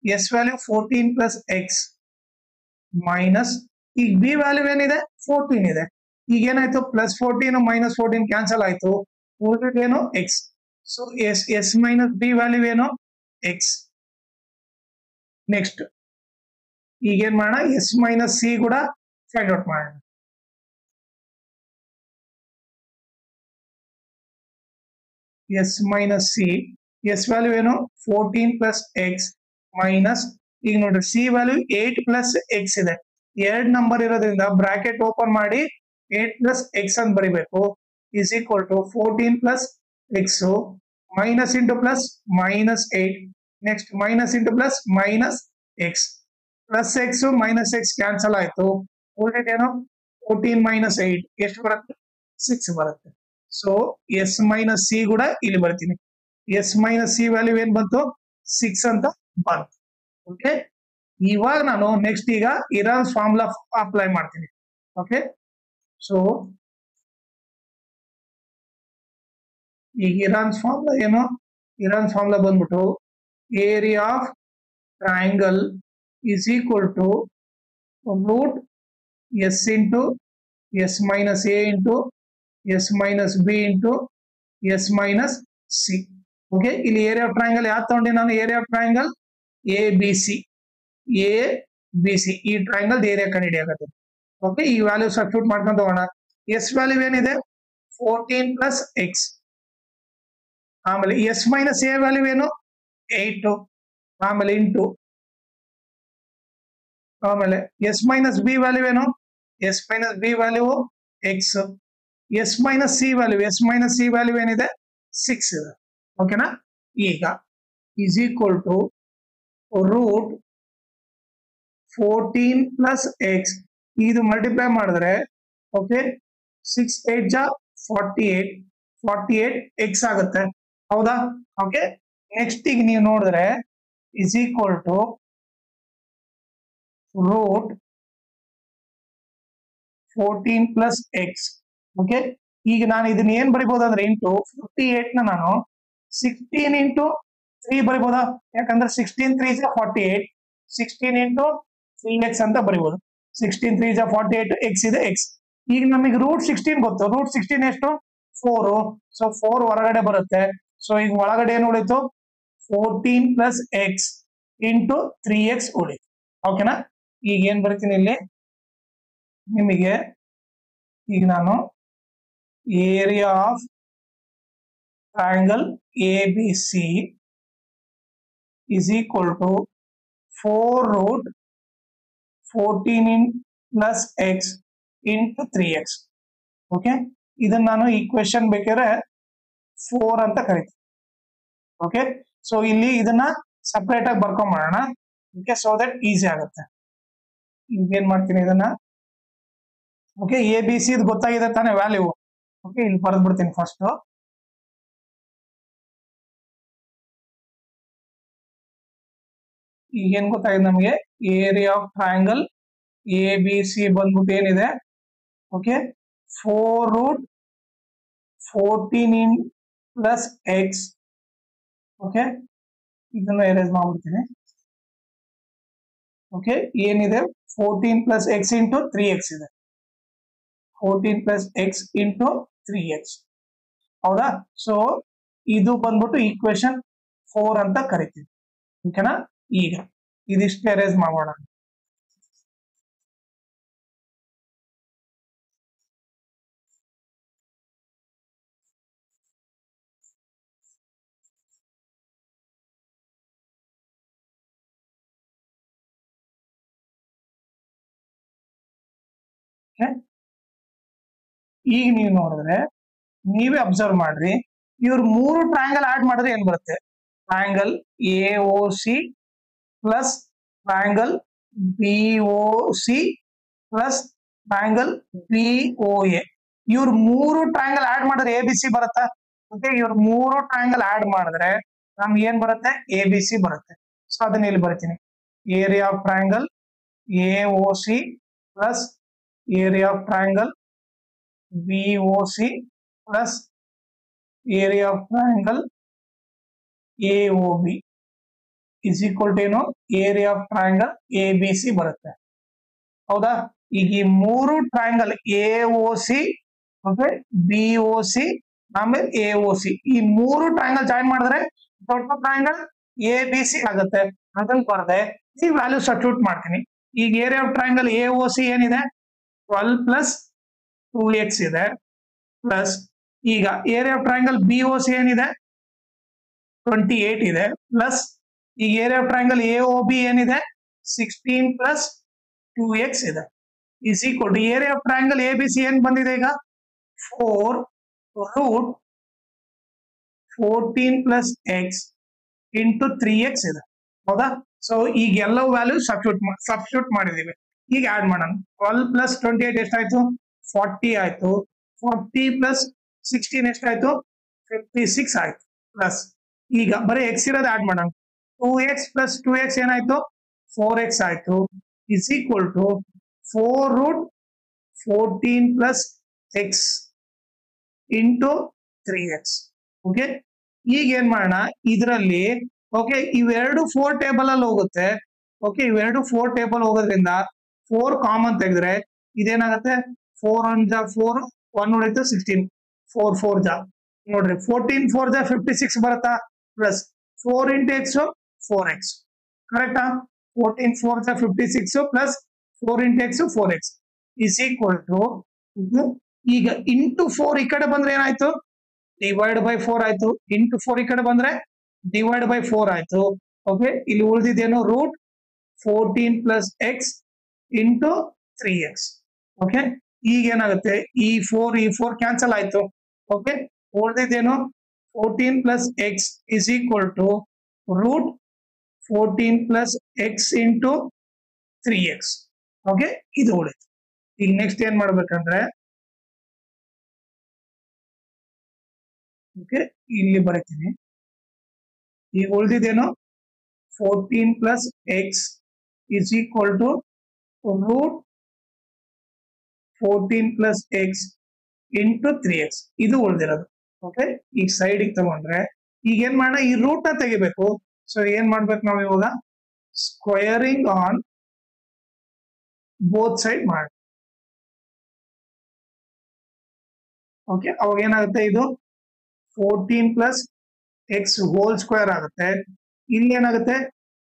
S value 14 plus X minus ಈಗ ಬಿ ವ್ಯಾಲ್ಯೂ ಏನಿದೆ 14 ಇದೆ ಈಗ ಏನಾಯ್ತು ಪ್ಲಸ್ 14 ಮೈನಸ್ 14 ಕ್ಯಾನ್ಸಲ್ ಆಯ್ತು ಉಳಿದಿದ್ದೇನು x so S minus B value ಏನು ಎಕ್ಸ್ ನೆಕ್ಸ್ಟ್ ಈಗ ಏನ್ ಮಾಡೋಣ ಎಸ್ ಮೈನಸ್ ಸಿ ಕೂಡ ಫೈಂಡ್ ಔಟ್ ಮಾಡೋಣ S minus C S value ಏನು 14 ಪ್ಲಸ್ ಎಕ್ಸ್ ಮೈನಸ್ ಈಗ ನೋಡ್ರಿ ಸಿ ವ್ಯಾಲ್ಯೂ 8 ಪ್ಲಸ್ ಎಕ್ಸ್ ಇದೆ 2 ನಂಬರ್ ಇರೋದ್ರಿಂದ ಬ್ರಾಕೆಟ್ ಓಪನ್ ಮಾಡಿ 8 ಪ್ಲಸ್ ಎಕ್ಸ್ ಅಂತ ಬರಿಬೇಕು is equal to 14 plus x minus into plus minus 8 next minus into plus minus x plus x minus x cancel ಆಯ್ತು ಉಳಿದೇನು 14 minus 8 ಎಷ್ಟು ಬರುತ್ತೆ 6 ಬರುತ್ತೆ ಸೊ s minus c ಕೂಡ ಇಲ್ಲಿ ಬರ್ತೀನಿ s minus c ವ್ಯಾಲ್ಯೂ ಏನು ಬಂತು 6 ಅಂತ ಬಂತು ಓಕೆ ಇವಾಗ ನಾನು ನೆಕ್ಸ್ಟ್ ಈಗ ಇರಾನ್ಸ್ ಫಾರ್ಮುಲಾ ಅಪ್ಲೈ ಮಾಡ್ತೀನಿ ಓಕೆ ಸೊ ಈಗ ಇರಾನ್ಸ್ ಫಾರ್ಮುಲಾ ಏನು ಇರಾನ್ಸ್ ಫಾರ್ಮುಲಾ ಬಂದ್ಬಿಟ್ಟು area of triangle is equal to root s into s minus a into s minus b into s minus c okay ಇಲ್ಲಿ area of triangle ಯಾವ್ದು ತಗೊಂಡೆ ನಾನು area of triangle A B C ಈ triangle area ಕಂಡುಹಿಡಿಯಾಗತ್ತೆ okay ಈ value substitute ಮಾಡ್ಕೊಂಡು ಹೋಗೋಣ s value ಏನಿದೆ 14 ಪ್ಲಸ್ ಎಕ್ಸ್ ಆಮೇಲೆ ಎಸ್ ಮೈನಸ್ ಎ ವ್ಯಾಲ್ಯೂ ಏನು 8 ಆಮೇಲೆ ಇಂಟು ಆಮೇಲೆ ಎಸ್ ಮೈನಸ್ ಬಿ ವ್ಯಾಲ್ಯೂ ಏನು s minus B value x s minus c value ಏನಿದೆ 6 ಇದೆ ಓಕೆನಾ ಈಗ is equal to root 14 plus x ಇದು ಮಲ್ಟಿಪ್ಲೈ ಮಾಡಿದ್ರೆ ಓಕೆ 6 8 ಜಾ 48 ಎಕ್ಸ್ ಆಗುತ್ತೆ ಹೌದಾ ಓಕೆ ನೆಕ್ಸ್ಟ್ ಈಗ ನೀವು ನೋಡಿದ್ರೆ is equal to root 14 plus x okay ಈಗ ನಾನು ಇದನ್ನ ಏನ್ ಬರಿಬಹುದು ಅಂದ್ರೆ ಇಂಟು 58 ನಾನು 16 ಇಂಟು 3 ಬರಿಬೋದಾ ಯಾಕಂದ್ರೆ 16 3 ಜಾ 48 16 ಇಂಟು 3x ಅಂತ ಬರಿಬಹುದು 16 3 ಜಾ 48 ಎಕ್ಸ್ ಇದೆ ಎಕ್ಸ್ ಈಗ ನಮಗೆ ರೂಟ್ 16 ಗೊತ್ತು ರೂಟ್ 16 ಎಷ್ಟು 4 ಸೊ 4 ಹೊರಗಡೆ ಬರುತ್ತೆ ಸೊ ಈಗ ಒಳಗಡೆ ಏನು ಉಳಿತು 14 ಪ್ಲಸ್ ಎಕ್ಸ್ ಇಂಟು 3x ಉಳಿತು ಓಕೆನಾ ಈಗ ಏನ್ ಬರ್ತೀನಿ ಇಲ್ಲಿ ನಿಮಗೆ ಈಗ ನಾನು area of triangle A B C is equal to 4 root 14 plus x into 3x okay ಇದನ್ನ ನಾನು ಈಕ್ವೇಶನ್ ಬೇಕಾದ್ರೆ 4 ಅಂತ ಕರಿತೀನಿ ಓಕೆ ಸೊ ಇಲ್ಲಿ ಇದನ್ನ ಸಪರೇಟ್ ಆಗಿ ಬರ್ಕೊಂಡ್ಬಿಡೋಣ ಓಕೆ ಸೊ ದಟ್ ಈಸಿ ಆಗುತ್ತೆ ಈಗ ಏನ್ ಮಾಡ್ತೀನಿ ಇದನ್ನ ಓಕೆ ಎ ಬಿ ಸಿ ಗೊತ್ತಾಗಿದೆ ತಾನೇ ವ್ಯಾಲ್ಯೂ ಓಕೆ ಇಲ್ಲಿ ಬರೆದ್ಬಿಡ್ತೀನಿ ಫಸ್ಟ್ ಈಗ ಏನ್ ಗೊತ್ತಾಗಿದೆ ನಮಗೆ area of triangle A B C ಬಂದ್ಬಿಟ್ಟು ಏನಿದೆ okay 4 root 14 plus x okay ಇದನ್ನ ಎರೇಸ್ ಮಾಡ್ಬಿಡ್ತೀನಿ ಓಕೆ ಏನಿದೆ 14 ಪ್ಲಸ್ ಎಕ್ಸ್ ಇಂಟು 3x ಇದೆ 14 ಪ್ಲಸ್ ಎಕ್ಸ್ ಇಂಟು 3x ಹೌದಾ ಸೊ ಇದು ಬಂದ್ಬಿಟ್ಟು ಈಕ್ವೇಶನ್ 4 ಅಂತ ಕರಿತೀವಿ ಓಕೆನಾ ಈಗ ಇದಿಷ್ಟು ಎರೇಸ್ ಮಾಡೋಣ ಈಗ ನೀವು ನೋಡಿದ್ರೆ ನೀವೇ ಅಬ್ಸರ್ವ್ ಮಾಡ್ರಿ, ಇವ್ರು 3 ಟ್ರಯಾಂಗಲ್ ಆಡ್ ಮಾಡಿದ್ರೆ ಏನ್ ಬರುತ್ತೆ? Triangle AOC plus triangle BOC plus triangle BOA. ಇವ್ರು 3 ಟ್ರಯಾಂಗಲ್ ಆಡ್ ಮಾಡಿದ್ರೆ ABC ಬರುತ್ತಾ? ಓಕೆ, ಇವ್ರು 3 ಟ್ರಯಾಂಗಲ್ ಆಡ್ ಮಾಡಿದ್ರೆ ನಮ್ಗೆ ಏನ್ ಬರುತ್ತೆ? ABC ಬರುತ್ತೆ. ಸೊ ಅದನ್ನ ಇಲ್ಲಿ ಬರ್ತೀನಿ, area of triangle AOC plus area of triangle BOC plus area of triangle AOB is equal to ಏನು? ಏರಿಯಾ ಆಫ್ ಟ್ರಯಾಂಗಲ್ ABC ಬರುತ್ತೆ. ಹೌದಾ? ಈಗ ಈ 3 ಟ್ರಯಾಂಗಲ್ AOC ಓಕೆ, BOC ಆಮೇಲೆ AOC, ಈ 3 ಟ್ರಯಾಂಗಲ್ ಜಾಯಿನ್ ಮಾಡಿದ್ರೆ ದೊಡ್ಡ ಟ್ರಯಾಂಗಲ್ ABC ಆಗುತ್ತೆ. ಅದನ್ನ ಬರದೆ ಈ ವ್ಯಾಲ್ಯೂ ಸಬ್ಸ್ಟಿಟ್ಯೂಟ್ ಮಾಡ್ತೀನಿ. ಈಗ ಏರಿಯಾ ಆಫ್ ಟ್ರಯಾಂಗಲ್ AOC ಏನಿದೆ? 12 ಪ್ಲಸ್ 2x ಇದೆ, ಪ್ಲಸ್ ಈಗ ಏರಿಯಾ ಆಫ್ ಟ್ರಯಾಂಗಲ್ BOC ಏನಿದೆ? 28 ಇದೆ, ಪ್ಲಸ್ ಈಗ ಏರಿಯಾ ಆಫ್ ಟ್ರಯಾಂಗಲ್ AOB ಏನಿದೆ? 16 ಪ್ಲಸ್ 2x ಇದೆ, is equal to area of triangle ABC ಏನ್ ಬಂದಿದೆ ಈಗ? 4 root 14 plus x into 3x ಇದೆ. ಹೌದಾ? ಸೊ ಈಗ ಎಲ್ಲ ವ್ಯಾಲ್ಯೂ ಸಬ್ಸ್ಟಿಟ್ಯೂಟ್ ಮಾಡಿದೀವಿ. ಈಗ ಆಡ್ ಮಾಡೋಣ. 12 ಪ್ಲಸ್ 28 ಎಷ್ಟಾಯ್ತು? 40 ಆಯ್ತು. 40 ಪ್ಲಸ್ 16 ಎಷ್ಟಾಯ್ತು? 56 ಆಯ್ತು. ಪ್ಲಸ್ ಈಗ ಬರೀ ಎಕ್ಸ್ ಇರೋದು ಆಡ್ ಮಾಡೋಣ. 2x ಪ್ಲಸ್ 2x ಏನಾಯ್ತು? 4x ಆಯ್ತು, is equal to 4 root 14 plus x into 3x. Okay, ಈಗ ಏನ್ ಮಾಡೋಣ? ಇದರಲ್ಲಿ ಓಕೆ ಇವೆರಡು 4 ಟೇಬಲ್ ಅಲ್ಲಿ ಹೋಗುತ್ತೆ. ಓಕೆ, ಇವೆರಡು 4 ಟೇಬಲ್ ಹೋಗೋದ್ರಿಂದ 4 ಕಾಮನ್ ತೆಗೆದ್ರೆ ಇದೇನಾಗುತ್ತೆ? 4 1 ಜಾ 4, 1 ಉಳಿತು 16, 4 4 ಜಾ ನೋಡ್ರಿ 14 4 ಜಾ 56 ಬರುತ್ತಾ? ಪ್ಲಸ್ 4 ಇಂಟು x 4x, ಕರೆಕ್ಟಾ? 14 4 ಜಾ 56 plus 4 into x 4x is equal to ಈಗ ಇಂಟು 4 ಈ ಕಡೆ ಬಂದ್ರೆ ಏನಾಯ್ತು? ಡಿವೈಡ್ ಬೈ 4 ಆಯ್ತು. ಇಂಟು 4 ಈ ಕಡೆ ಬಂದ್ರೆ ಡಿವೈಡ್ ಬೈ 4 ಆಯ್ತು. ಓಕೆ, ಇಲ್ಲಿ ಉಳಿದಿದ್ದೇನು? Root 14 plus x into 3x. Okay, ಈಗ ಏನಾಗುತ್ತೆ? ಈ 4 ಕ್ಯಾನ್ಸಲ್ ಆಯ್ತು. ಓಕೆ, ಉಳಿದಿದ್ದೇನು? 14 plus x is equal to root 14 plus x into 3x. Okay, ಇದು ಉಳಿತು. ಈಗ ನೆಕ್ಸ್ಟ್ ಏನ್ ಮಾಡ್ಬೇಕಂದ್ರೆ ಓಕೆ ಇಲ್ಲಿ ಬರೀತೀನಿ. ಈಗ ಉಳಿದಿದ್ದೇನು? 14 plus x is equal to root 14 plus x into 3x. ಇದು ಉಳಿದಿರೋದು. ಓಕೆ, ಈಗ ಸೈಡ್ ತಗೊಂಡ್ರೆ ಈಗ ಏನ್ ಮಾಡೋಣ? ಈ ರೂಟ್ ನ ತೆಗಿಬೇಕು. ಸೊ ಏನ್ ಮಾಡ್ಬೇಕು ನಾವು ಇವಾಗ? ಸ್ಕ್ವಯರಿಂಗ್ ಆನ್ ಬೋತ್ ಸೈಡ್ ಮಾಡಿ. ಓಕೆ, ಅವಾಗ ಏನಾಗುತ್ತೆ? ಇದು 14 ಪ್ಲಸ್ x ಹೋಲ್ ಸ್ಕ್ವೇರ್ ಆಗುತ್ತೆ. ಇಲ್ಲಿ ಏನಾಗುತ್ತೆ?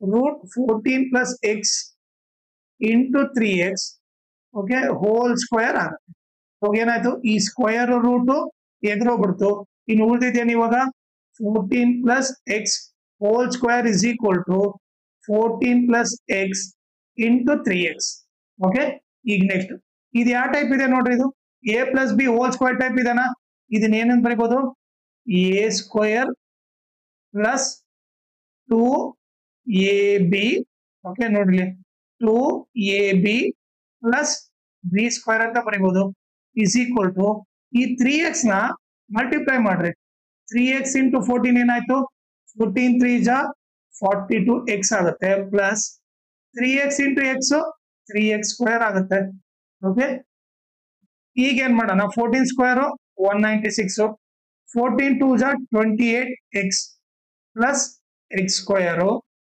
Root 14 plus x into 3x okay whole square ಆಗುತ್ತೆ. ಅವಾಗ ಏನಾಯ್ತು? ಈ ಸ್ಕ್ವೇರ್ ರೂಟ್ ಎದುರೋಗ್ಬಿಡ್ತು. ಇನ್ನು ಉಳಿದಿದ್ದೇನು ಇವಾಗ? 14 plus x whole square is equal to 14 plus x into 3x. Okay, ಈಗ ನೆಕ್ಸ್ಟ್ ಇದು ಯಾವ ಟೈಪ್ ಇದೆ ನೋಡ್ರಿ? ಇದು a plus b whole square type ಇದೆನಾ? ಇದನ್ನ ಏನಂತ ಬರೀಬಹುದು? a square plus 2ab. Okay ನೋಡ್ರಿ, 2ab ಪ್ಲಸ್ ಬಿ ಸ್ಕ್ವೇರ್ ಅಂತ ಬರೀಬಹುದು. ಇಸ್ ಈಕ್ವಲ್ ಟು ಈ 3x ನ ಮಲ್ಟಿಪ್ಲೈ ಮಾಡ್ರಿ. 3x ಇಂಟು 14 ಏನಾಯ್ತು? 14 3 ಜಾ 42x ಆಗುತ್ತೆ, plus 3x into x 3x square ಆಗುತ್ತೆ. ಓಕೆ, ಈಗ ಏನ್ ಮಾಡೋಣ? 14 ಸ್ಕ್ವೇರ್ 196, 14 2 ಜಾ 28x plus x square.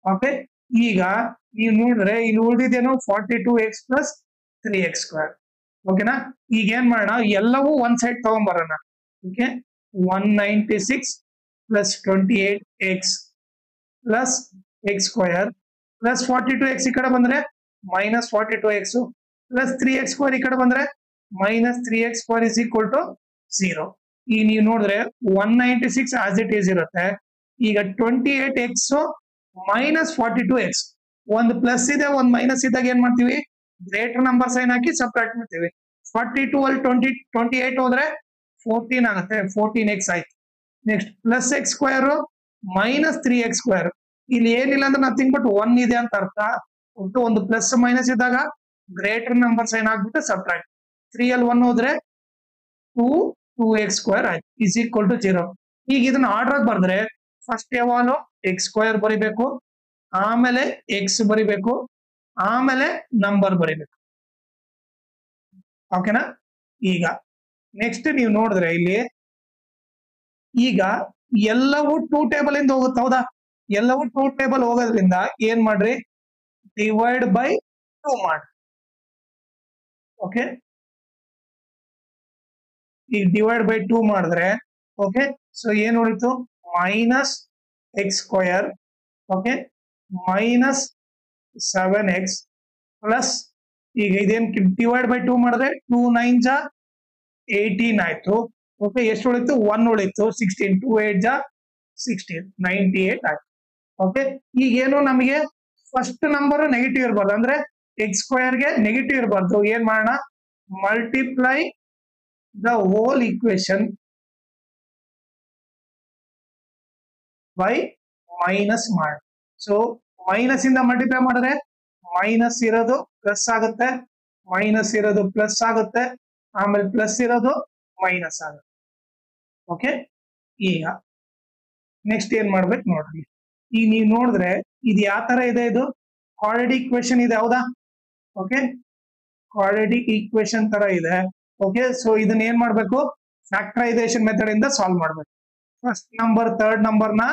Okay, ಈಗ ನೀವು ನೋಡಿದ್ರೆ ಇಲ್ಲಿ ಉಳಿದಿದ್ದೇನು? 42x plus 3x square. ಓಕೆನಾ? ಈಗ ಏನ್ ಮಾಡೋಣ? ಎಲ್ಲವೂ ಒಂದ್ ಸೈಡ್ ತಗೊಂಡ್ಬರೋಣ. Okay, 196 plus 28x plus x square plus 42x ಈ ಕಡೆ ಬಂದ್ರೆ minus 42x plus 3x square ಈ ಕಡೆ ಬಂದ್ರೆ minus 3x square is equal to 0. ಈಗ ನೀವು ನೋಡಿದ್ರೆ 196 ಆಸ್ ಇಟ್ ಈಸ್ ಇರುತ್ತೆ. ಈಗ 28x ಮೈನಸ್ 42x, ಒಂದು ಪ್ಲಸ್ ಇದೆ ಒಂದು ಮೈನಸ್ ಇದ್ದಾಗ ಏನ್ ಮಾಡ್ತೀವಿ? ಗ್ರೇಟರ್ ನಂಬರ್ ಸೈನ್ ಹಾಕಿ ಸಪ್ರೇಟ್ ಮಾಡ್ತೀವಿ. 42 ಅಲ್ಲಿ 28 ಹೋದ್ರೆ 14 ಆಗುತ್ತೆ, 14x ಆಯ್ತು. Next plus X square minus 3x square, ಇಲ್ಲಿ ಏನಿಲ್ಲ ಅಂದ್ರೆ ನಥಿಂಗ್ ಬಟ್ 1 ಇದೆ ಅಂತ ಅರ್ಥ. ಒಟ್ಟು ಒಂದು ಪ್ಲಸ್ ಮೈನಸ್ ಇದ್ದಾಗ ಗ್ರೇಟರ್ ನಂಬರ್ ಸೈನ್ ಆಗ್ಬಿಟ್ಟು ಸಬ್ಟ್ರಾಕ್ಟ್. 3 ಅಲ್ಲಿ 1 ಹೋದ್ರೆ 2x ಸ್ಕ್ವೇರ್ ಆಯ್ತು ಇಸ್ ಈಕ್ವಲ್ ಟು 0. ಈಗ ಇದನ್ನ ಆರ್ಡರ್ ಬರ್ದ್ರೆ ಫಸ್ಟ್ ಯಾವಾಗಲೂ ಎಕ್ಸ್ ಸ್ಕ್ವೇರ್ ಬರಿಬೇಕು, ಆಮೇಲೆ ಎಕ್ಸ್ ಬರಿಬೇಕು, ಆಮೇಲೆ ನಂಬರ್ ಬರಿಬೇಕು. ಓಕೆನಾ? ಈಗ ನೆಕ್ಸ್ಟ್ ನೀವು ನೋಡಿದ್ರೆ ಇಲ್ಲಿ ಈಗ ಎಲ್ಲವೂ 2 ಟೇಬಲ್ ಇಂದ ಹೋಗುತ್ತೆ, ಹೌದಾ? ಎಲ್ಲವೂ 2 ಟೇಬಲ್ ಹೋಗೋದ್ರಿಂದ ಏನ್ ಮಾಡ್ರಿ, ಡಿವೈಡ್ ಬೈ 2 ಮಾಡಿ. ಓಕೆ, ಈಗ ಡಿವೈಡ್ ಬೈ 2 ಮಾಡಿದ್ರೆ ಓಕೆ, ಸೊ ಏನ್ ಉಳಿತು, minus X square, okay, minus 7x plus, ಈಗ ಇದೇನ್ ಡಿವೈಡ್ ಬೈ 2 ಮಾಡಿದ್ರೆ 2 9 ಜಾ 18 ಆಯ್ತು. ಓಕೆ, ಎಷ್ಟು ಉಳಿತು, 1 ಉಳಿತು, 16, 2 8 ಜಾ 16, 98 ಆಯ್ತು. ಓಕೆ, ಈಗೇನು ನಮಗೆ ಫಸ್ಟ್ ನಂಬರ್ ನೆಗೆಟಿವ್ ಇರಬಾರ್ದು, ಅಂದ್ರೆ ಎಕ್ಸ್ ಸ್ಕ್ವೇರ್ಗೆ ನೆಗೆಟಿವ್ ಇರಬಾರ್ದು. ಏನ್ ಮಾಡೋಣ, multiply the whole equation by minus ಮಾಡಿ. ಸೊ ಮೈನಸ್ ಇಂದ ಮಲ್ಟಿಪ್ಲೈ ಮಾಡಿದ್ರೆ ಮೈನಸ್ ಇರೋದು ಪ್ಲಸ್ ಆಗುತ್ತೆ, ಮೈನಸ್ ಇರೋದು ಪ್ಲಸ್ ಆಗುತ್ತೆ, ಆಮೇಲೆ ಪ್ಲಸ್ ಇರೋದು ಮೈನಸ್ ಆಗುತ್ತೆ. ಓಕೆ, ಈಗ ನೆಕ್ಸ್ಟ್ ಏನ್ ಮಾಡ್ಬೇಕು ನೋಡ್ರಿ. ಈಗ ನೀವು ನೋಡಿದ್ರೆ ಇದು ಯಾವ ತರ ಇದೆ, ಇದು ಕ್ವಾಡ್ರಾಟಿಕ್ ಈಕ್ವೇಶನ್ ಇದೆ, ಹೌದಾ? ಓಕೆ, ಕ್ವಾಡ್ರಾಟಿಕ್ ಈಕ್ವೇಶನ್ ತರ ಇದೆ. ಓಕೆ, ಸೊ ಇದನ್ನ ಏನ್ ಮಾಡ್ಬೇಕು, ಫ್ಯಾಕ್ಟರೈಸೇಷನ್ ಮೆಥಡ್ ಇಂದ ಸಾಲ್ವ್ ಮಾಡ್ಬೇಕು. ಫಸ್ಟ್ ನಂಬರ್ ಥರ್ಡ್ ನಂಬರ್ ನ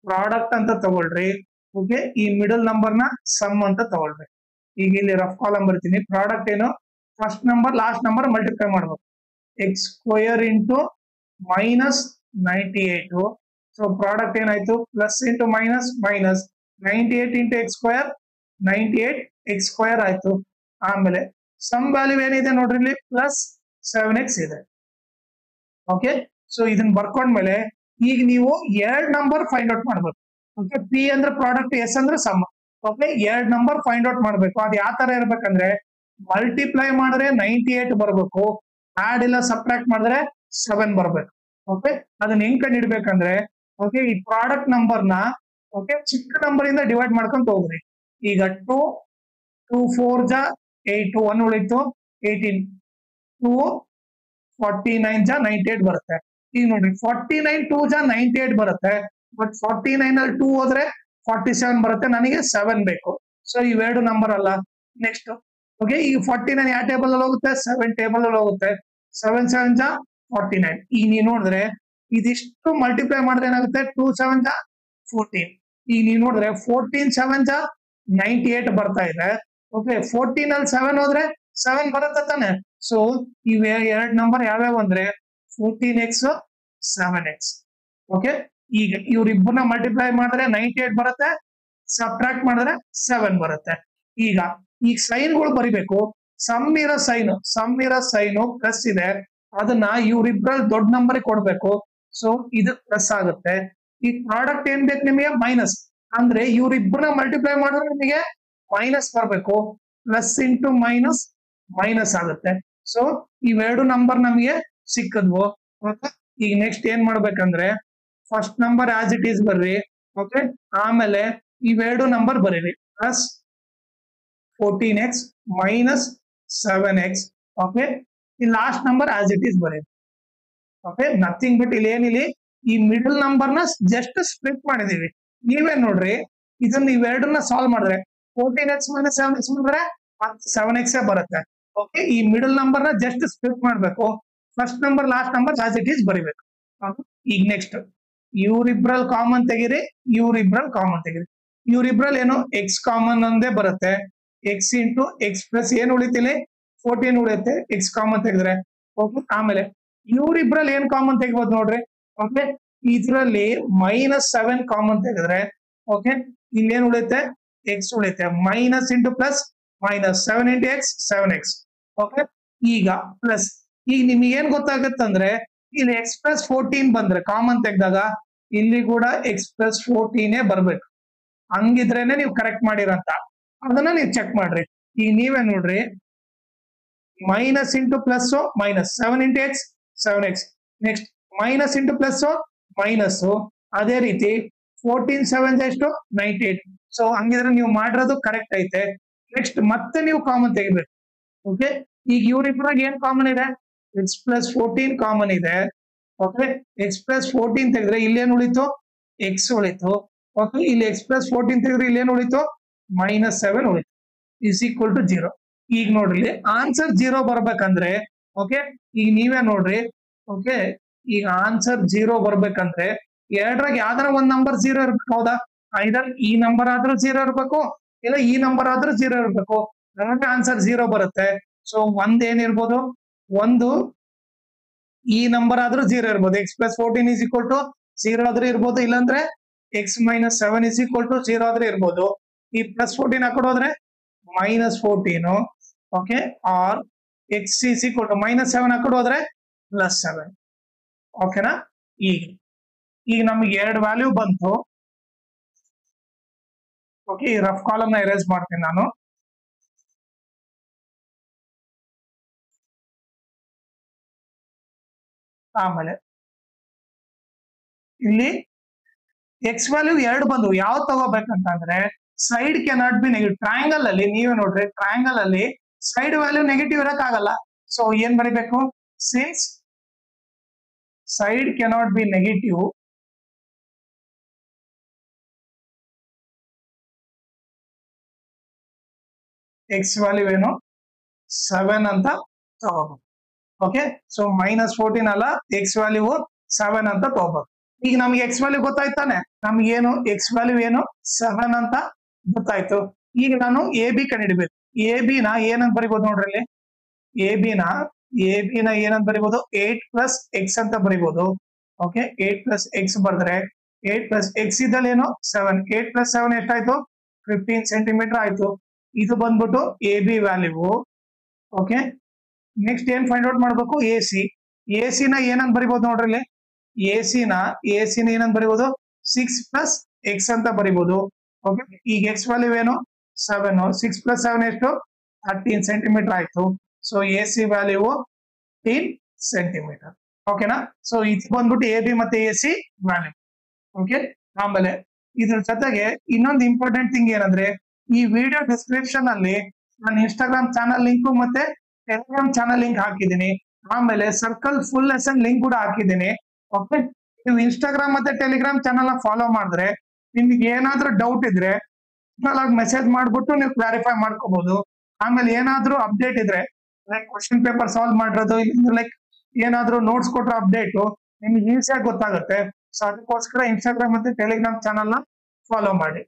ಪ್ರಾಡಕ್ಟ್ ಅಂತ ತಗೊಳ್ರಿ. ಓಕೆ, ಈ ಮಿಡಲ್ ನಂಬರ್ ನ ಸಮ್ ಅಂತ ತಗೊಳ್ಬೇಕು. ಈಗ ಇಲ್ಲಿ ರಫ್ ಕಾಲಮ್ ಬರ್ತೀನಿ. ಪ್ರಾಡಕ್ಟ್ ಏನು, first number last number multiply ಮಾಡ್ಬೇಕು. X square into minus 98. So product ಏನಾಯ್ತು, plus into minus minus 98 into x square 98 x square ಆಯ್ತು. ಆಮೇಲೆ ಸಮ್ ವ್ಯಾಲ್ಯೂ ಏನಿದೆ ನೋಡ್ರಿ, ಇಲ್ಲಿ ಪ್ಲಸ್ 7x ಇದೆ. ಓಕೆ, ಸೊ ಇದನ್ನ ಬರ್ಕೊಂಡ್ಮೇಲೆ ಈಗ ನೀವು ಎರಡ್ ನಂಬರ್ ಫೈಂಡ್ ಔಟ್ ಮಾಡ್ಬೇಕು. ಓಕೆ, ಪಿ ಅಂದ್ರೆ ಪ್ರಾಡಕ್ಟ್, ಎಸ್ ಅಂದ್ರೆ ಸಮ್. ಓಕೆ, ಎರಡ್ ನಂಬರ್ ಫೈಂಡ್ ಔಟ್ ಮಾಡ್ಬೇಕು. ಅದು ಯಾವ ತರ ಇರ್ಬೇಕಂದ್ರೆ ಮಲ್ಟಿಪ್ಲೈ ಮಾಡಿದ್ರೆ 98 ಬರ್ಬೇಕು, ಆಡ್ ಇಲ್ಲ ಸಬ್ಟ್ರಾಕ್ಟ್ ಮಾಡಿದ್ರೆ 7 ಬರ್ಬೇಕು. ಓಕೆ, ಅದನ್ನ ಹೆಂಗ್ ಕಂಡು ಹಿಡ್ಬೇಕಂದ್ರೆ ಓಕೆ, ಈ ಪ್ರಾಡಕ್ಟ್ ನಂಬರ್ ನ ಓಕೆ ಚಿಕ್ಕ ನಂಬರ್ ಇಂದ ಡಿವೈಡ್ ಮಾಡ್ಕೊಂತ ಹೋಗ್ರಿ. ಈಗ 2 4 ಜಾ 8, 1 ಉಳಿತು 18, 2 49 ಜಾ 98 ಬರುತ್ತೆ. ಈಗ ನೋಡ್ರಿ 49 2 ಜಾ 98 ಬರುತ್ತೆ, ಬಟ್ 49 ಅಲ್ಲಿ 2 ಹೋದ್ರೆ 47 ಬರುತ್ತೆ, ನನಗೆ 7 ಬೇಕು. ಸೊ ಇವೆರಡು ನಂಬರ್ ಅಲ್ಲ. ನೆಕ್ಸ್ಟ್ ಓಕೆ, ಈ 49 ಯಾವ ಟೇಬಲ್ ಅಲ್ಲಿ ಹೋಗುತ್ತೆ, 7 ಟೇಬಲ್ ಅಲ್ಲಿ ಹೋಗುತ್ತೆ. 7 7 ಜಾ 49. ಈಗ ನೀವು ನೋಡಿದ್ರೆ ಇದಿಷ್ಟು ಮಲ್ಟಿಪ್ಲೈ ಮಾಡಿದ್ರೆ ಏನಾಗುತ್ತೆ, 2 7 ಜಾ 14. ಈಗ ನೀವು ನೋಡಿದ್ರೆ 14 7 ಜಾ 98 ಬರ್ತಾ ಇದೆ. ಓಕೆ, 14 ಅಲ್ಲಿ 7 ಹೋದ್ರೆ 7 ಬರುತ್ತೆ ತಾನೆ. ಸೊ ಇವೆ ಎರಡ್ ನಂಬರ್ ಯಾವ್ಯಾವ ಅಂದ್ರೆ 14x 7x. ಓಕೆ, ಈಗ ಇವ್ರಿಬ್ಬರನ್ನ ಮಲ್ಟಿಪ್ಲೈ ಮಾಡಿದ್ರೆ 98 ಬರುತ್ತೆ, ಸಬ್ಟ್ರಾಕ್ಟ್ ಮಾಡಿದ್ರೆ 7 ಬರುತ್ತೆ. ಈಗ ಸೈನ್ಗಳು ಬರಿಬೇಕು. ಸಮ್ ಇರೋ ಸೈನು ಪ್ಲಸ್ ಇದೆ, ಅದನ್ನ ಇವ್ರಿಬ್ರಲ್ಲಿ ದೊಡ್ಡ ನಂಬರ್ ಕೊಡ್ಬೇಕು. ಸೊ ಇದು ಪ್ಲಸ್ ಆಗುತ್ತೆ. ಈ ಪ್ರಾಡಕ್ಟ್ ಏನ್ ಬೇಕು ನಿಮಗೆ, ಮೈನಸ್. ಅಂದ್ರೆ ಇವ್ರಿಬ್ರನ್ನ ಮಲ್ಟಿಪ್ಲೈ ಮಾಡಿದ್ರೆ ನಿಮಗೆ ಮೈನಸ್ ಬರ್ಬೇಕು. ಪ್ಲಸ್ ಇಂಟು ಮೈನಸ್ ಮೈನಸ್ ಆಗುತ್ತೆ. ಸೊ ಇವೆರಡು ನಂಬರ್ ನಮಗೆ ಸಿಕ್ಕದ್ವು. ಈಗ ನೆಕ್ಸ್ಟ್ ಏನ್ ಮಾಡ್ಬೇಕಂದ್ರೆ first number as it is ಬರ್ರಿ. ಓಕೆ, ಆಮೇಲೆ ಇವೆರಡು ನಂಬರ್ ಬರೀರಿ. Plus 14x minus 7x. Okay, ಈ last number as it is ಬರೀರಿ. ಓಕೆ, ನಥಿಂಗ್ ಬಟ್ ಇಲ್ಲಿ ಏನಿಲ್ಲ, ಈ ಮಿಡಲ್ ನಂಬರ್ ನ ಜಸ್ಟ್ ಸ್ಪ್ಲಿಟ್ ಮಾಡಿದೀವಿ. ನೀವೇ ನೋಡ್ರಿ, ಇದನ್ನ ಇವೆರಡನ್ನ ಸಾಲ್ವ್ ಮಾಡಿದ್ರೆ 14x ಮೈನಸ್ 7x ಮಾಡಿದ್ರೆ 7x ಬರುತ್ತೆ. ಓಕೆ, ಈ ಮಿಡಲ್ ನಂಬರ್ ನ ಜಸ್ಟ್ ಸ್ಪ್ಲಿಟ್ ಮಾಡ್ಬೇಕು. First number last number as it is ಬರಿಬೇಕು. ಈಗ ನೆಕ್ಸ್ಟ್ ಇವ್ರಿಬ್ರಲ್ ಕಾಮನ್ ತೆಗಿರಿ, ಇವ್ರಿಬ್ರಲ್ ಕಾಮನ್ ತೆಗಿರಿ. ಇವ್ರಿಬ್ರಲ್ಲಿ ಏನು ಎಕ್ಸ್ ಕಾಮನ್ ಒಂದೇ ಬರುತ್ತೆ. ಎಕ್ಸ್ ಇಂಟು ಎಕ್ಸ್ ಪ್ಲಸ್ ಏನ್ ಉಳಿತಿಲಿ 14 ಉಳಿಯುತ್ತೆ, ಎಕ್ಸ್ ಕಾಮನ್ ತೆಗೆದ್ರೆ. ಓಕೆ, ಆಮೇಲೆ ಇವ್ರಿಬ್ರಲ್ಲಿ ಏನ್ ಕಾಮನ್ ತೆಗಿಬೋದು ನೋಡ್ರಿ. ಓಕೆ, ಇದ್ರಲ್ಲಿ ಮೈನಸ್ 7 ಕಾಮನ್ ತೆಗೆದ್ರೆ ಓಕೆ, ಇಲ್ಲೇನ್ ಉಳಿಯುತ್ತೆ, ಎಕ್ಸ್ ಉಳಿಯುತ್ತೆ. Minus into plus minus 7 into X 7x. Okay, ಈಗ ಪ್ಲಸ್. ಈಗ ನಿಮ್ಗೆ ಏನ್ ಗೊತ್ತಾಗತ್ತಂದ್ರೆ ಇಲ್ಲಿ ಎಕ್ಸ್ ಪ್ಲಸ್ 14 ಬಂದ್ರೆ ಕಾಮನ್ ತೆಗ್ದಾಗ ಇಲ್ಲಿ ಕೂಡ ಎಕ್ಸ್ ಪ್ಲಸ್ 14 ಬರ್ಬೇಕು. ಹಂಗಿದ್ರೇನೆ ನೀವು ಕರೆಕ್ಟ್ ಮಾಡಿರಂತ, ಅದನ್ನ ನೀವು ಚೆಕ್ ಮಾಡ್ರಿ. ಈಗ ನೀವೇ ನೋಡ್ರಿ, minus into plus minus 7 into x 7x. Next minus into plus minus ಅದೇ ರೀತಿ 14 7 ಎಷ್ಟು 98. ಸೊ ಹಂಗಿದ್ರೆ ನೀವು ಮಾಡಿರೋದು ಕರೆಕ್ಟ್ ಐತೆ. ನೆಕ್ಸ್ಟ್ ಮತ್ತೆ ನೀವು ಕಾಮನ್ ತೆಗಿಬೇಕು. ಓಕೆ, ಈಗ ಇವ್ರಿಬ್ರಾಗ ಏನ್ ಕಾಮನ್ ಇದೆ? ಎಕ್ಸ್ ಪ್ಲಸ್ 14 ಕಾಮನ್ ಇದೆ. ಓಕೆ, ಎಕ್ಸ್ ಪ್ಲಸ್ 14 ತೆಗೆದ್ರೆ ಇಲ್ಲೇನ್ ಉಳಿತು? ಎಕ್ಸ್ ಉಳಿತು. ಓಕೆ, ಇಲ್ಲಿ ಎಕ್ಸ್ ಪ್ಲಸ್ 14 ತೆಗೆದ್ರೆ ಇಲ್ಲೇನ್ ಉಳಿತು? ಮೈನಸ್ 7 ಉಳಿತು. Is equal to 0. ಈಗ ನೋಡ್ರಿ ಆನ್ಸರ್ 0 ಬರ್ಬೇಕಂದ್ರೆ, ಓಕೆ ಈಗ ನೀವೇ ನೋಡ್ರಿ. ಓಕೆ, ಈಗ ಆನ್ಸರ್ 0 ಬರ್ಬೇಕಂದ್ರೆ ಎರಡ್ರಾಗ ಯಾವ್ದಾರ ಒಂದ್ ನಂಬರ್ 0 ಇರ್ಬೇಕು. ಹೌದಾ? ಐದರ್ ಈ ನಂಬರ್ ಆದ್ರೂ 0 ಇರ್ಬೇಕು, ಇಲ್ಲ ಈ ನಂಬರ್ ಆದ್ರೂ 0 ಇರ್ಬೇಕು. ಹಾಗಾಗಿ ಆನ್ಸರ್ 0 ಬರುತ್ತೆ. ಸೊ ಒಂದ್ ಏನಿರ್ಬೋದು? ಒಂದು ಈ ನಂಬರ್ ಆದ್ರೂ 0 ಇರ್ಬೋದು. X plus 14 is equal to 0 ಆದ್ರೂ ಇರ್ಬೋದು, ಇಲ್ಲಾಂದ್ರೆ x minus 7 is equal to 0 ಆದ್ರೂ ಇರ್ಬೋದು. ಈ ಪ್ಲಸ್ 14 ಹಾಕೊಡೋದ್ರೆ minus 14. Okay, or x is equal to minus 7 ಹಾಕೊಡೋದ್ರೆ ಪ್ಲಸ್ 7. ಓಕೆನಾ? ಈಗ ನಮಗೆ ಎರಡು ವ್ಯಾಲ್ಯೂ ಬಂತು. ಓಕೆ, ಈ ರಫ್ ಕಾಲಮ್ ನ ಎರೇಸ್ ಮಾಡ್ತೀನಿ ನಾನು. ಆಮೇಲೆ ಇಲ್ಲಿ ಎಕ್ಸ್ ವ್ಯಾಲ್ಯೂ ಎರಡು ಬಂದು ಯಾವ್ದು ತಗೋಬೇಕಂತಂದ್ರೆ side cannot be negative. Triangle ಅಲ್ಲಿ ನೀವೇ ನೋಡ್ರಿ, ಟ್ರಯಾಂಗಲ್ ಅಲ್ಲಿ ಸೈಡ್ ವ್ಯಾಲ್ಯೂ ನೆಗೆಟಿವ್ ಇರಕ್ ಆಗಲ್ಲ. ಸೊ ಏನ್ ಬರೀಬೇಕು? Since side cannot be negative, X value ಏನು 7 ಅಂತ ತಗೋಬೇಕು. ಓಕೆ, ಸೊ ಮೈನಸ್ 14 ಅಲ್ಲ, ಎಕ್ಸ್ ವ್ಯಾಲ್ಯೂ 7 ಅಂತ ತಗೋಬೇಕು. ಈಗ ನಮ್ಗೆ ಎಕ್ಸ್ ವ್ಯಾಲ್ಯೂ ಗೊತ್ತಾಯ್ತಾನೆ. ನಮ್ಗೇನು ಎಕ್ಸ್ ವ್ಯಾಲ್ಯೂ ಏನು 7 ಅಂತ ಗೊತ್ತಾಯ್ತು. ಈಗ ನಾನು ಎ ಬಿ ಕಂಡುಹಿಡಿಬೇಕು. ಎ ಬಿ ನ ಏನಂತ ಬರಿಬಹುದು ನೋಡ್ರಿ ಇಲ್ಲಿ. ಎ ಬಿ ನ ಏನಂತ ಬರಿಬಹುದು? 8 ಪ್ಲಸ್ ಎಕ್ಸ್ ಅಂತ ಬರಿಬಹುದು. ಓಕೆ, 8 ಪ್ಲಸ್ ಎಕ್ಸ್ ಬರ್ದ್ರೆ 8 ಪ್ಲಸ್ ಎಕ್ಸ್ ಇದ್ದಲ್ಲಿ ಏನು 7. 8 ಪ್ಲಸ್ 7 ಎಷ್ಟಾಯ್ತು? 15 ಸೆಂಟಿಮೀಟರ್ ಆಯ್ತು. ಇದು ಬಂದ್ಬಿಟ್ಟು A B value. Okay, next ಏನ್ ಫೈಂಡ್ ಔಟ್ ಮಾಡ್ಬೇಕು? A C. ಎ ಸಿ ನ ಏನಂತ ಬರಿಬಹುದು ನೋಡ್ರಿ ಇಲ್ಲಿ. ಎ ಸಿ ನ ಏನಂತ ಬರಿಬಹುದು? 6 ಪ್ಲಸ್ ಎಕ್ಸ್ ಅಂತ ಬರಿಬಹುದು. ಓಕೆ, ಈಗ ಎಕ್ಸ್ ವ್ಯಾಲ್ಯೂ ಏನು 7. 6 ಪ್ಲಸ್ 7 ಎಷ್ಟು? 13 ಸೆಂಟಿಮೀಟರ್ ಆಯ್ತು. So A C value 13 centimetre. ಓಕೆನಾ? ಸೊ ಇದು ಬಂದ್ಬಿಟ್ಟು ಎ ಬಿ ಮತ್ತೆ ಎ ಸಿ ವ್ಯಾಲ್ಯೂ. ಓಕೆ, ಆಮೇಲೆ ಇದ್ರ ಜೊತೆಗೆ ಇನ್ನೊಂದು ಇಂಪಾರ್ಟೆಂಟ್ ಥಿಂಗ್ ಏನಂದ್ರೆ ಈ ವಿಡಿಯೋ ಡಿಸ್ಕ್ರಿಪ್ಷನ್ ಅಲ್ಲಿ ನಾನು ಇನ್ಸ್ಟಾಗ್ರಾಮ್ ಚಾನಲ್ ಲಿಂಕ್ ಮತ್ತೆ ಟೆಲಿಗ್ರಾಮ್ ಚಾನಲ್ ಲಿಂಕ್ ಹಾಕಿದ್ದೀನಿ. ಆಮೇಲೆ ಸರ್ಕಲ್ ಫುಲ್ ಲೆಸನ್ ಲಿಂಕ್ ಕೂಡ ಹಾಕಿದ್ದೀನಿ. ಓಕೆ, ನೀವು ಇನ್ಸ್ಟಾಗ್ರಾಮ್ ಮತ್ತೆ ಟೆಲಿಗ್ರಾಮ್ ಚಾನಲ್ ನ ಫಾಲೋ ಮಾಡಿದ್ರೆ ನಿಮ್ಗೆ ಏನಾದ್ರೂ ಡೌಟ್ ಇದ್ರೆ ಮೆಸೇಜ್ ಮಾಡ್ಬಿಟ್ಟು ನೀವು ಕ್ಲಾರಿಫೈ ಮಾಡ್ಕೋಬಹುದು. ಆಮೇಲೆ ಏನಾದ್ರೂ ಅಪ್ಡೇಟ್ ಇದ್ರೆ ಲೈಕ್ ಕ್ವಶನ್ ಪೇಪರ್ ಸಾಲ್ವ್ ಮಾಡಿರೋದು, ಲೈಕ್ ಏನಾದ್ರೂ ನೋಟ್ಸ್ ಕೊಟ್ಟರೆ ಅಪ್ಡೇಟ್ ನಿಮ್ಗೆ ಈಸಿಯಾಗಿ ಗೊತ್ತಾಗುತ್ತೆ. ಸೊ ಅದಕ್ಕೋಸ್ಕರ ಇನ್ಸ್ಟಾಗ್ರಾಮ್ ಮತ್ತೆ ಟೆಲಿಗ್ರಾಮ್ ಚಾನಲ್ ನ ಫಾಲೋ ಮಾಡಿ.